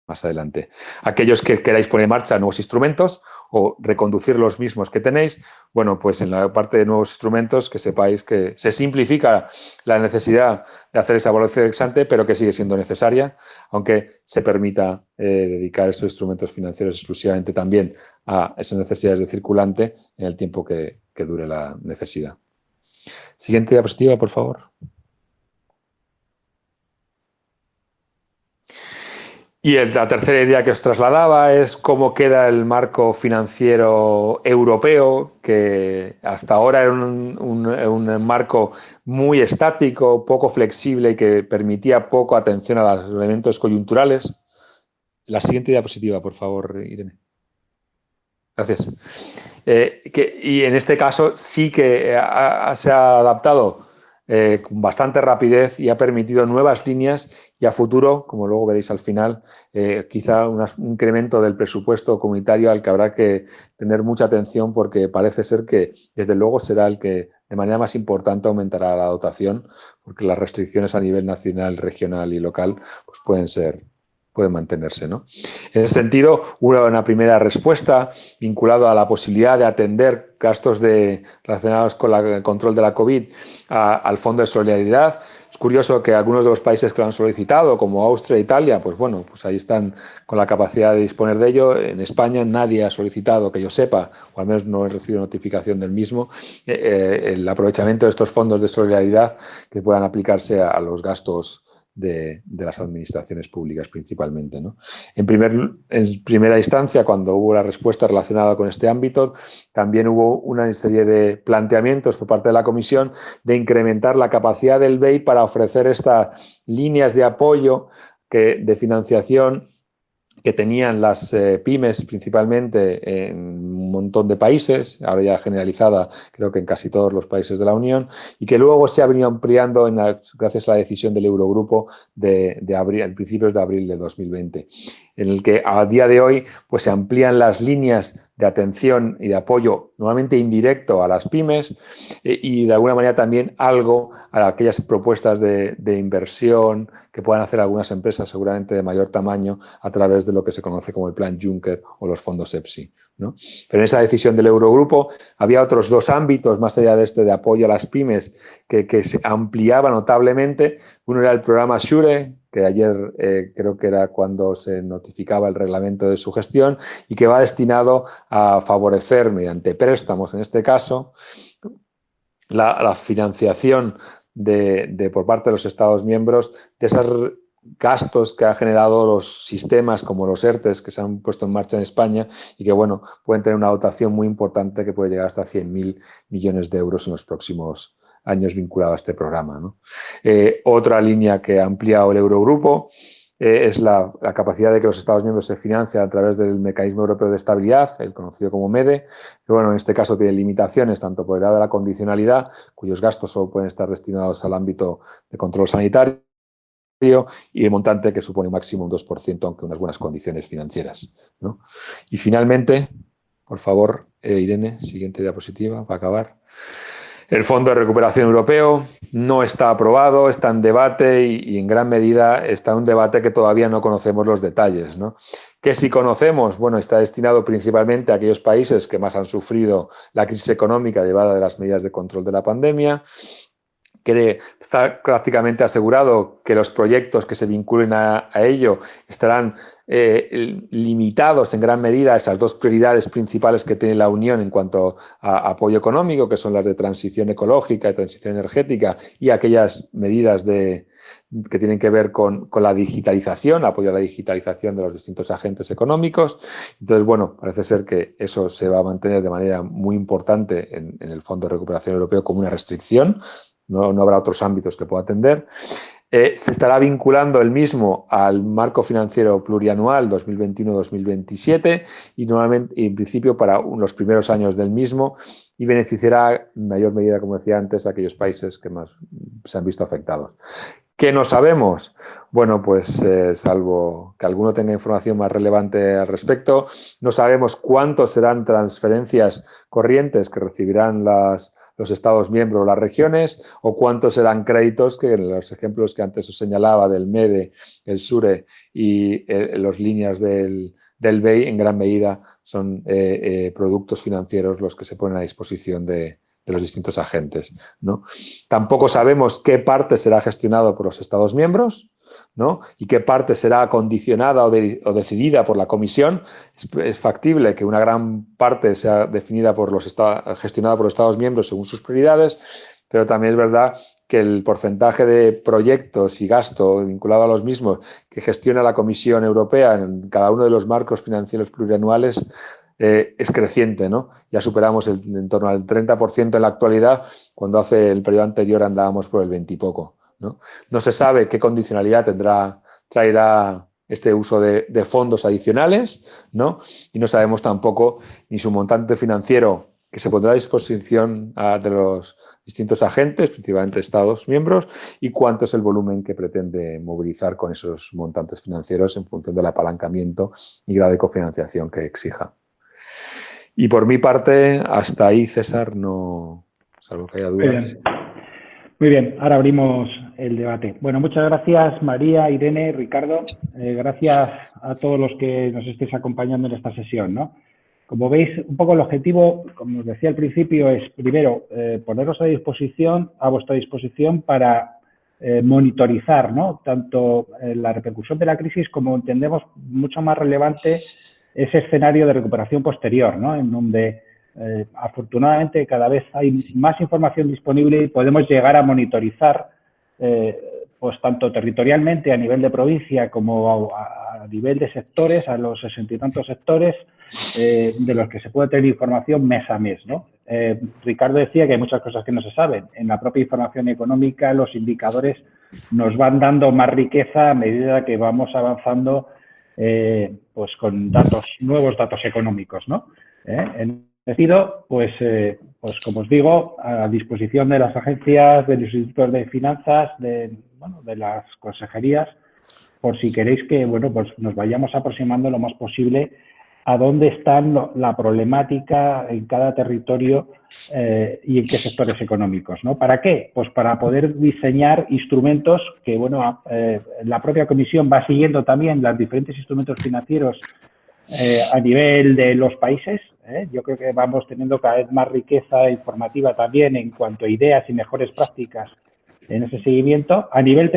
más adelante. Aquellos que queráis poner en marcha nuevos instrumentos o reconducir los mismos que tenéis, bueno, pues en la parte de nuevos instrumentos que sepáis que se simplifica la necesidad de hacer esa evaluación ex ante, pero que sigue siendo necesaria, aunque se permita dedicar esos instrumentos financieros exclusivamente también a esas necesidades de circulante en el tiempo que dure la necesidad. Siguiente diapositiva, por favor. Y la tercera idea que os trasladaba es cómo queda el marco financiero europeo, que hasta ahora era un marco muy estático, poco flexible y que permitía poco atención a los elementos coyunturales. La siguiente diapositiva, por favor, Irene. Gracias. Y en este caso sí que se ha adaptado con bastante rapidez y ha permitido nuevas líneas y a futuro, como luego veréis al final, quizá un incremento del presupuesto comunitario al que habrá que tener mucha atención porque parece ser que desde luego será el que de manera más importante aumentará la dotación porque las restricciones a nivel nacional, regional y local pues pueden mantenerse, ¿no? En ese sentido, una primera respuesta vinculada a la posibilidad de atender gastos relacionados con el control de la COVID al Fondo de Solidaridad. Es curioso que algunos de los países que lo han solicitado, como Austria e Italia, pues bueno, pues ahí están con la capacidad de disponer de ello. En España nadie ha solicitado, que yo sepa, o al menos no he recibido notificación del mismo, el aprovechamiento de estos fondos de solidaridad que puedan aplicarse a los gastos de las administraciones públicas principalmente, ¿no? En primera instancia, cuando hubo la respuesta relacionada con este ámbito, también hubo una serie de planteamientos por parte de la Comisión de incrementar la capacidad del BEI para ofrecer estas líneas de apoyo de financiación que tenían las pymes principalmente en un montón de países, ahora ya generalizada creo que en casi todos los países de la Unión, y que luego se ha venido ampliando gracias a la decisión del Eurogrupo en principios de abril de 2020, en el que a día de hoy pues, se amplían las líneas de atención y de apoyo normalmente indirecto a las pymes y de alguna manera también algo a aquellas propuestas de inversión que puedan hacer algunas empresas seguramente de mayor tamaño a través de lo que se conoce como el Plan Juncker o los fondos EPSI, ¿no? Pero en esa decisión del Eurogrupo había otros dos ámbitos más allá de este de apoyo a las pymes que se ampliaba notablemente. Uno era el programa SURE, que ayer creo que era cuando se notificaba el reglamento de su gestión y que va destinado a favorecer mediante préstamos, en este caso, la financiación por parte de los Estados miembros de esos gastos que han generado los sistemas como los ERTES que se han puesto en marcha en España y que, bueno, pueden tener una dotación muy importante que puede llegar hasta 100.000 millones de euros en los próximos años vinculado a este programa, ¿no? Otra línea que ha ampliado el Eurogrupo es la capacidad de que los Estados miembros se financien a través del Mecanismo Europeo de Estabilidad, el conocido como MEDE, que bueno, en este caso tiene limitaciones tanto por el lado de la condicionalidad, cuyos gastos solo pueden estar destinados al ámbito de control sanitario, y el montante que supone un máximo un 2%, aunque unas buenas condiciones financieras, ¿no? Y finalmente, por favor, Irene, siguiente diapositiva para acabar. El Fondo de Recuperación Europeo no está aprobado, está en debate y en gran medida está en un debate que todavía no conocemos los detalles, ¿no? ¿Qué sí conocemos? Bueno, está destinado principalmente a aquellos países que más han sufrido la crisis económica derivada de las medidas de control de la pandemia. Que está prácticamente asegurado que los proyectos que se vinculen a ello estarán limitados en gran medida a esas dos prioridades principales que tiene la Unión en cuanto a apoyo económico, que son las de transición ecológica y transición energética, y aquellas medidas que tienen que ver con la digitalización, apoyo a la digitalización de los distintos agentes económicos. Entonces, bueno, parece ser que eso se va a mantener de manera muy importante en el Fondo de Recuperación Europeo como una restricción. No habrá otros ámbitos que pueda atender. Se estará vinculando el mismo al marco financiero plurianual 2021-2027 y normalmente, en principio, para los primeros años del mismo y beneficiará en mayor medida, como decía antes, a aquellos países que más se han visto afectados. ¿Qué no sabemos? Bueno, pues salvo que alguno tenga información más relevante al respecto, no sabemos cuántos serán transferencias corrientes que recibirán los Estados miembros o las regiones, o cuántos serán créditos, que en los ejemplos que antes os señalaba del MEDE, el SURE y las líneas del BEI, en gran medida son productos financieros los que se ponen a disposición de los distintos agentes, ¿no? Tampoco sabemos qué parte será gestionado por los Estados miembros, ¿no? Y qué parte será condicionada o decidida por la Comisión. Es factible que una gran parte sea gestionada por los Estados miembros según sus prioridades, pero también es verdad que el porcentaje de proyectos y gasto vinculado a los mismos que gestiona la Comisión Europea en cada uno de los marcos financieros plurianuales es creciente, ¿no? Ya superamos en torno al 30% en la actualidad, cuando hace el periodo anterior andábamos por el 20 y poco, ¿no? No se sabe qué condicionalidad traerá este uso de fondos adicionales, ¿no? Y no sabemos tampoco ni su montante financiero que se pondrá a disposición de los distintos agentes, principalmente Estados miembros, y cuánto es el volumen que pretende movilizar con esos montantes financieros en función del apalancamiento y grado de cofinanciación que exija. Y por mi parte, hasta ahí, César, no, salvo que haya dudas. Muy bien, ahora abrimos el debate. Bueno, muchas gracias María, Irene, Ricardo. Gracias a todos los que nos estéis acompañando en esta sesión, ¿no? Como veis, un poco el objetivo, como os decía al principio, es primero poneros a vuestra disposición para monitorizar, ¿no? Tanto la repercusión de la crisis como entendemos mucho más relevante ese escenario de recuperación posterior, ¿no? En donde afortunadamente cada vez hay más información disponible y podemos llegar a monitorizar pues tanto territorialmente a nivel de provincia como a nivel de sectores, a los 60 y tantos sectores de los que se puede tener información mes a mes, ¿no? Ricardo decía que hay muchas cosas que no se saben. En la propia información económica los indicadores nos van dando más riqueza a medida que vamos avanzando pues con nuevos datos económicos, ¿no? En sentido, pues como os digo, a disposición de las agencias, de los institutos de finanzas, de las consejerías, por si queréis que, bueno, pues nos vayamos aproximando lo más posible a dónde está la problemática en cada territorio y en qué sectores económicos, ¿no? ¿Para qué? Pues para poder diseñar instrumentos que, bueno, la propia comisión va siguiendo también los diferentes instrumentos financieros a nivel de los países. Yo creo que vamos teniendo cada vez más riqueza informativa también en cuanto a ideas y mejores prácticas en ese seguimiento. A nivel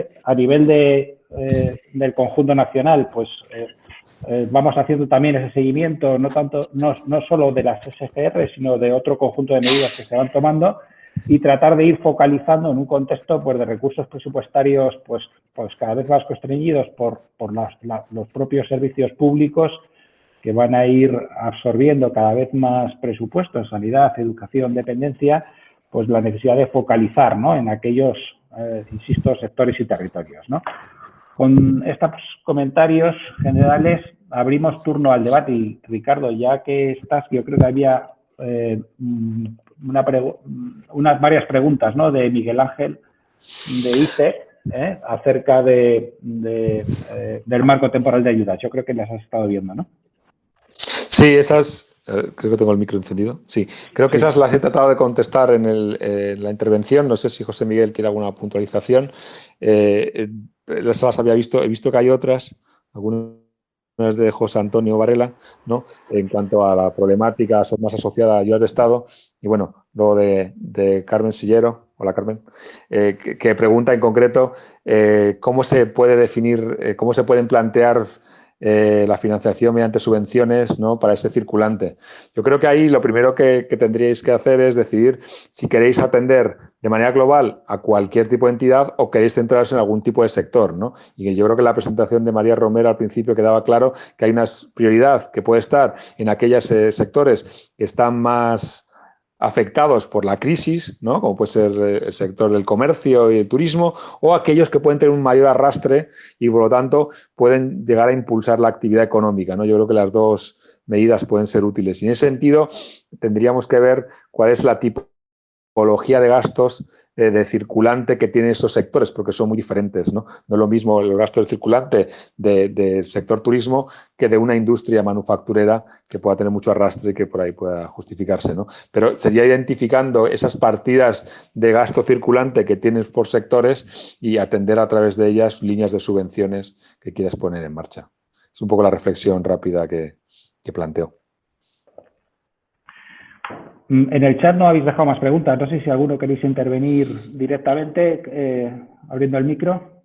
del conjunto nacional, pues vamos haciendo también ese seguimiento, no solo de las SGR, sino de otro conjunto de medidas que se van tomando y tratar de ir focalizando en un contexto pues de recursos presupuestarios pues cada vez más constreñidos por los propios servicios públicos que van a ir absorbiendo cada vez más presupuesto en sanidad, educación, dependencia, pues la necesidad de focalizar, ¿no? En aquellos, insisto, sectores y territorios, ¿no? Con estos comentarios generales abrimos turno al debate y, Ricardo, ya que estás, yo creo que había varias preguntas, ¿no? De Miguel Ángel, de ICE, acerca del marco temporal de ayudas. Yo creo que las has estado viendo, ¿no? Sí, esas, creo que tengo el micro encendido. Sí, creo que esas las he tratado de contestar en la intervención. No sé si José Miguel quiere alguna puntualización. Las había visto, he visto que hay otras, algunas de José Antonio Varela, ¿no? En cuanto a la problemática más asociada a ayudas de Estado. Y bueno, luego de Carmen Sillero. Hola, Carmen, que pregunta en concreto cómo se puede definir, cómo se pueden plantear la financiación mediante subvenciones, ¿no? Para ese circulante. Yo creo que ahí lo primero que tendríais que hacer es decidir si queréis atender de manera global a cualquier tipo de entidad o queréis centraros en algún tipo de sector, ¿no? Y yo creo que la presentación de María Romero al principio quedaba claro que hay una prioridad que puede estar en aquellos sectores que están más afectados por la crisis, ¿no? Como puede ser el sector del comercio y el turismo, o aquellos que pueden tener un mayor arrastre y, por lo tanto, pueden llegar a impulsar la actividad económica, ¿no? Yo creo que las dos medidas pueden ser útiles. Y en ese sentido, tendríamos que ver cuál es la tipología de gastos de circulante que tienen esos sectores, porque son muy diferentes, ¿no? No es lo mismo el gasto del circulante del sector turismo que de una industria manufacturera que pueda tener mucho arrastre y que por ahí pueda justificarse, ¿no? Pero sería identificando esas partidas de gasto circulante que tienes por sectores y atender a través de ellas líneas de subvenciones que quieras poner en marcha. Es un poco la reflexión rápida que planteo. En el chat no habéis dejado más preguntas. No sé si alguno queréis intervenir directamente, abriendo el micro.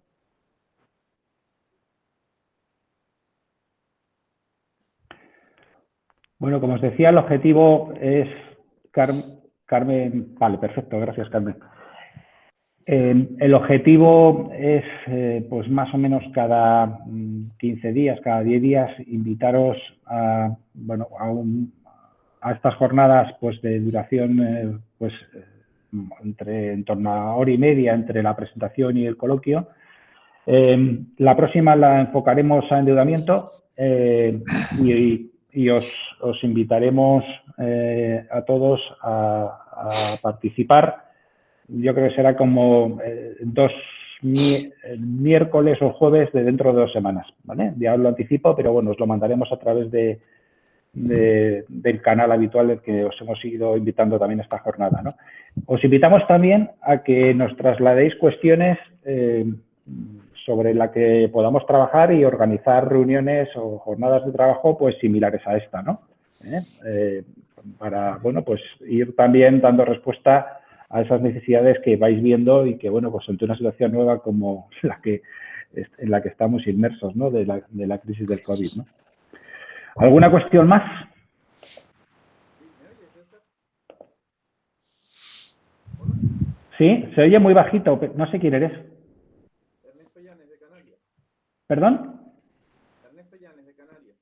Bueno, como os decía, el objetivo es... Carmen, vale, perfecto, gracias, Carmen. El objetivo es, pues más o menos cada 15 días, cada 10 días, invitaros a estas jornadas pues de duración pues en torno a hora y media entre la presentación y el coloquio. La próxima la enfocaremos a endeudamiento y os invitaremos a todos a participar. Yo creo que será como miércoles o jueves de dentro de 2 semanas, ¿vale? Ya os lo anticipo, pero bueno, os lo mandaremos a través del canal habitual del que os hemos ido invitando también a esta jornada, ¿no? Os invitamos también a que nos trasladéis cuestiones sobre la que podamos trabajar y organizar reuniones o jornadas de trabajo pues similares a esta, ¿no? Para, bueno, pues ir también dando respuesta a esas necesidades que vais viendo y que, bueno, pues ante una situación nueva como en la que estamos inmersos, ¿no? De la crisis del COVID, ¿no? ¿Alguna cuestión más? Sí, se oye muy bajito, no sé quién eres. Ernesto Llanes, de Canarias. ¿Perdón? Ernesto Llanes, de Canarias.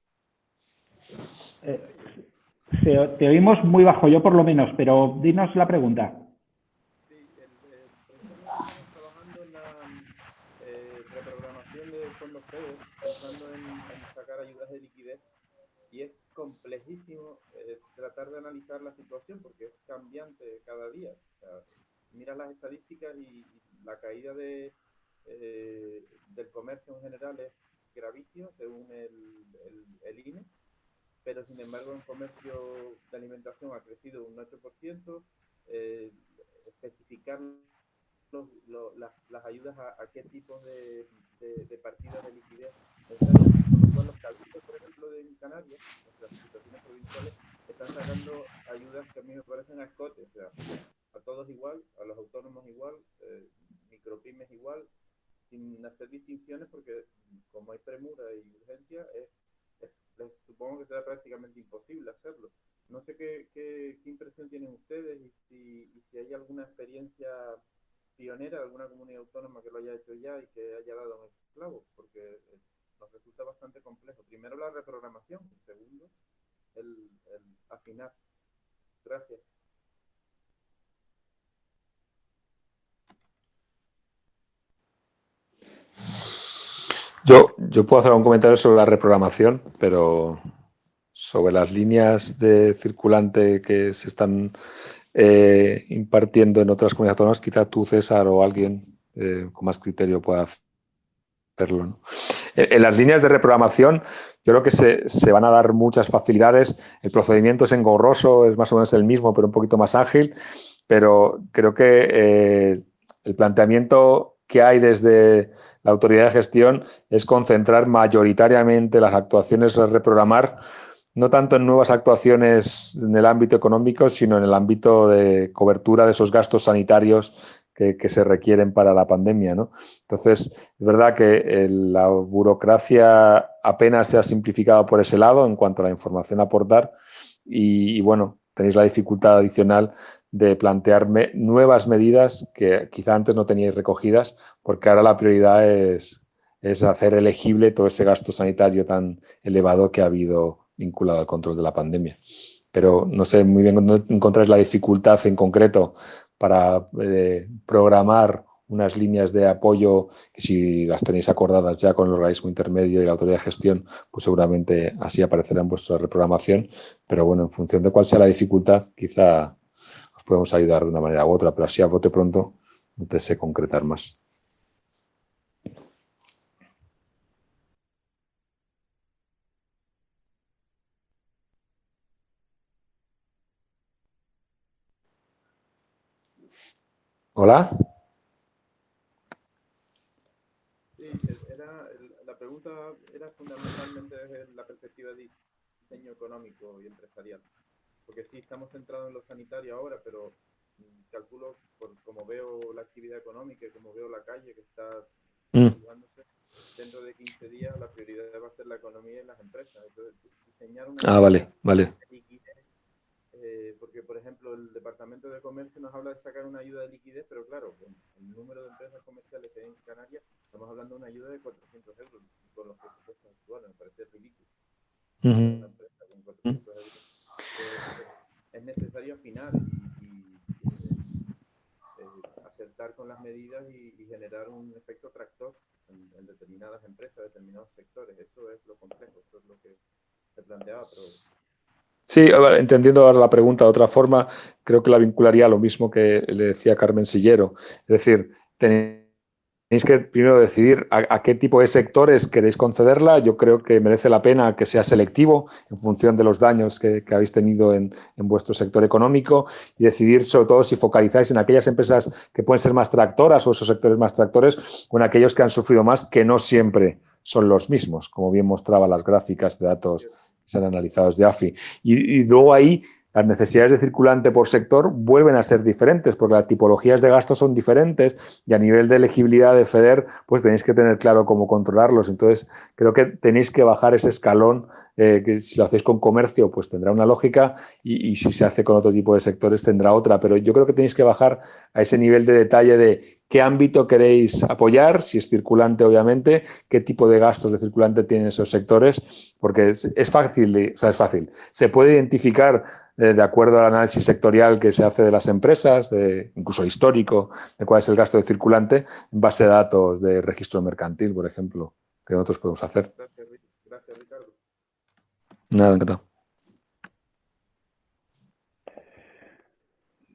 Te oímos muy bajo, yo por lo menos, pero dinos la pregunta. Sí, precisamente estamos trabajando en la reprogramación de fondos FEDER, pensando en sacar ayudas de liquidez, y es complejísimo tratar de analizar la situación porque es cambiante cada día. O sea, miras las estadísticas y la caída del comercio en general es gravísimo según el INE, pero sin embargo en comercio de alimentación ha crecido un 8%, especificar las ayudas a qué tipos de partidas de liquidez necesarias, con lo cual los cabildos, por ejemplo, en Canarias, nuestras instituciones provinciales, están sacando ayudas que a mí me parecen a escote, o sea, a todos igual, a los autónomos igual, micropymes igual, sin hacer distinciones porque como hay premura y urgencia, supongo que será prácticamente imposible hacerlo. No sé qué impresión tienen ustedes y si hay alguna experiencia pionera de alguna comunidad autónoma que lo haya hecho ya y que haya dado en el clavo, porque nos resulta bastante complejo. Primero la reprogramación, segundo el afinar. Gracias. Yo puedo hacer un comentario sobre la reprogramación, pero sobre las líneas de circulante que se están impartiendo en otras comunidades autónomas, quizá tú, César, o alguien con más criterio pueda hacerlo, ¿no? En las líneas de reprogramación, yo creo que se van a dar muchas facilidades. El procedimiento es engorroso, es más o menos el mismo, pero un poquito más ágil. Pero creo que el planteamiento que hay desde la autoridad de gestión es concentrar mayoritariamente las actuaciones a reprogramar, no tanto en nuevas actuaciones en el ámbito económico, sino en el ámbito de cobertura de esos gastos sanitarios que se requieren para la pandemia, ¿no? Entonces, es verdad que la burocracia apenas se ha simplificado por ese lado en cuanto a la información a aportar y bueno, tenéis la dificultad adicional de plantear nuevas medidas que quizá antes no teníais recogidas, porque ahora la prioridad es hacer elegible todo ese gasto sanitario tan elevado que ha habido vinculado al control de la pandemia. Pero no sé muy bien dónde encontráis la dificultad en concreto para programar unas líneas de apoyo que si las tenéis acordadas ya con el organismo intermedio y la autoridad de gestión, pues seguramente así aparecerá en vuestra reprogramación. Pero bueno, en función de cuál sea la dificultad, quizá os podemos ayudar de una manera u otra, pero así a bote pronto no te sé concretar más. ¿Hola? Sí, la pregunta era fundamentalmente desde la perspectiva de diseño económico y empresarial. Porque sí, estamos centrados en lo sanitario ahora, pero calculo, como veo la actividad económica y como veo la calle que está jugándose, dentro de 15 días la prioridad va a ser la economía y las empresas. Entonces, diseñar una vale. liquidez, porque, por ejemplo, el Departamento de Comercio nos habla de sacar una ayuda de liquidez, pero claro, con el número de empresas comerciales que hay en Canarias, estamos hablando de una ayuda de 400 euros con los presupuestos actuales. Me parece ridículo. Una empresa con 400 euros. Es necesario afinar y acertar con las medidas y generar un efecto tractor en determinadas empresas, determinados sectores. Eso es lo complejo, eso es lo que se planteaba, pero Sí, entendiendo ahora la pregunta de otra forma, creo que la vincularía a lo mismo que le decía Carmen Sillero. Es decir, tenéis que primero decidir a qué tipo de sectores queréis concederla. Yo creo que merece la pena que sea selectivo en función de los daños que habéis tenido en vuestro sector económico y decidir sobre todo si focalizáis en aquellas empresas que pueden ser más tractoras o esos sectores más tractores o en aquellos que han sufrido más, que no siempre son los mismos, como bien mostraban las gráficas de datos que se han analizado desde AFI. Y luego ahí las necesidades de circulante por sector vuelven a ser diferentes porque las tipologías de gastos son diferentes y a nivel de elegibilidad de FEDER pues tenéis que tener claro cómo controlarlos. Entonces creo que tenéis que bajar ese escalón, que si lo hacéis con comercio pues tendrá una lógica y si se hace con otro tipo de sectores tendrá otra, pero yo creo que tenéis que bajar a ese nivel de detalle de qué ámbito queréis apoyar, si es circulante obviamente, qué tipo de gastos de circulante tienen esos sectores, porque es fácil, o sea, es fácil. Se puede identificar de acuerdo al análisis sectorial que se hace de las empresas, incluso histórico, de cuál es el gasto de circulante, en base a datos de registro mercantil, por ejemplo, que nosotros podemos hacer. Gracias, Ricardo. Nada, encantado.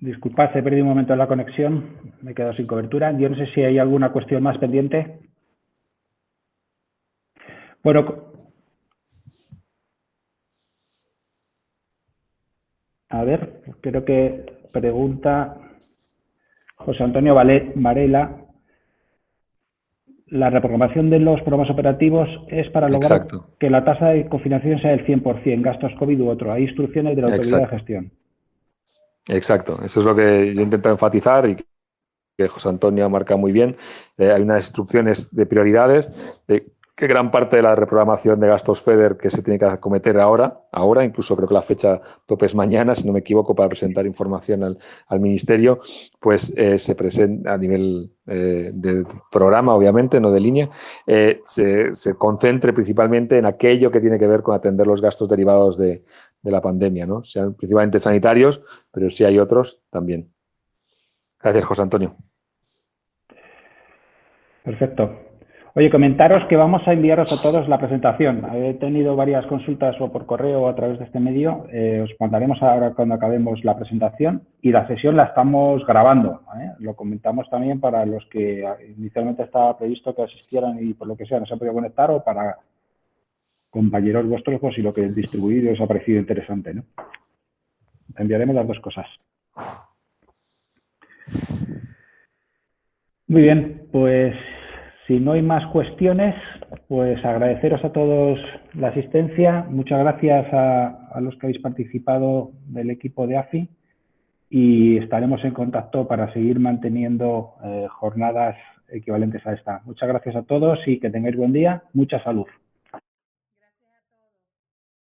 Disculpad, he perdido un momento la conexión, me he quedado sin cobertura. Yo no sé si hay alguna cuestión más pendiente. Bueno, a ver, creo que pregunta José Antonio Varela. La reprogramación de los programas operativos es para lograr Exacto. que la tasa de cofinanciación sea del 100%, gastos COVID u otro. Hay instrucciones de la autoridad Exacto. de gestión. Exacto, eso es lo que yo intento enfatizar y que José Antonio marca muy bien. Hay unas instrucciones de prioridades, de que gran parte de la reprogramación de gastos FEDER que se tiene que acometer ahora, incluso creo que la fecha tope es mañana, si no me equivoco, para presentar información al Ministerio, pues se presenta a nivel de programa, obviamente, no de línea, se concentre principalmente en aquello que tiene que ver con atender los gastos derivados de la pandemia, ¿no? Sean principalmente sanitarios, pero si hay otros también. Gracias, José Antonio. Perfecto. Oye, comentaros que vamos a enviaros a todos la presentación. He tenido varias consultas o por correo o a través de este medio. Os mandaremos ahora cuando acabemos la presentación y la sesión la estamos grabando. Lo comentamos también para los que inicialmente estaba previsto que asistieran y por lo que sea no se han podido conectar o para compañeros vuestros pues si lo que distribuís os ha parecido interesante, ¿no? Enviaremos las dos cosas. Muy bien, pues si no hay más cuestiones, pues agradeceros a todos la asistencia. Muchas gracias a los que habéis participado del equipo de AFI y estaremos en contacto para seguir manteniendo jornadas equivalentes a esta. Muchas gracias a todos y que tengáis buen día. Mucha salud.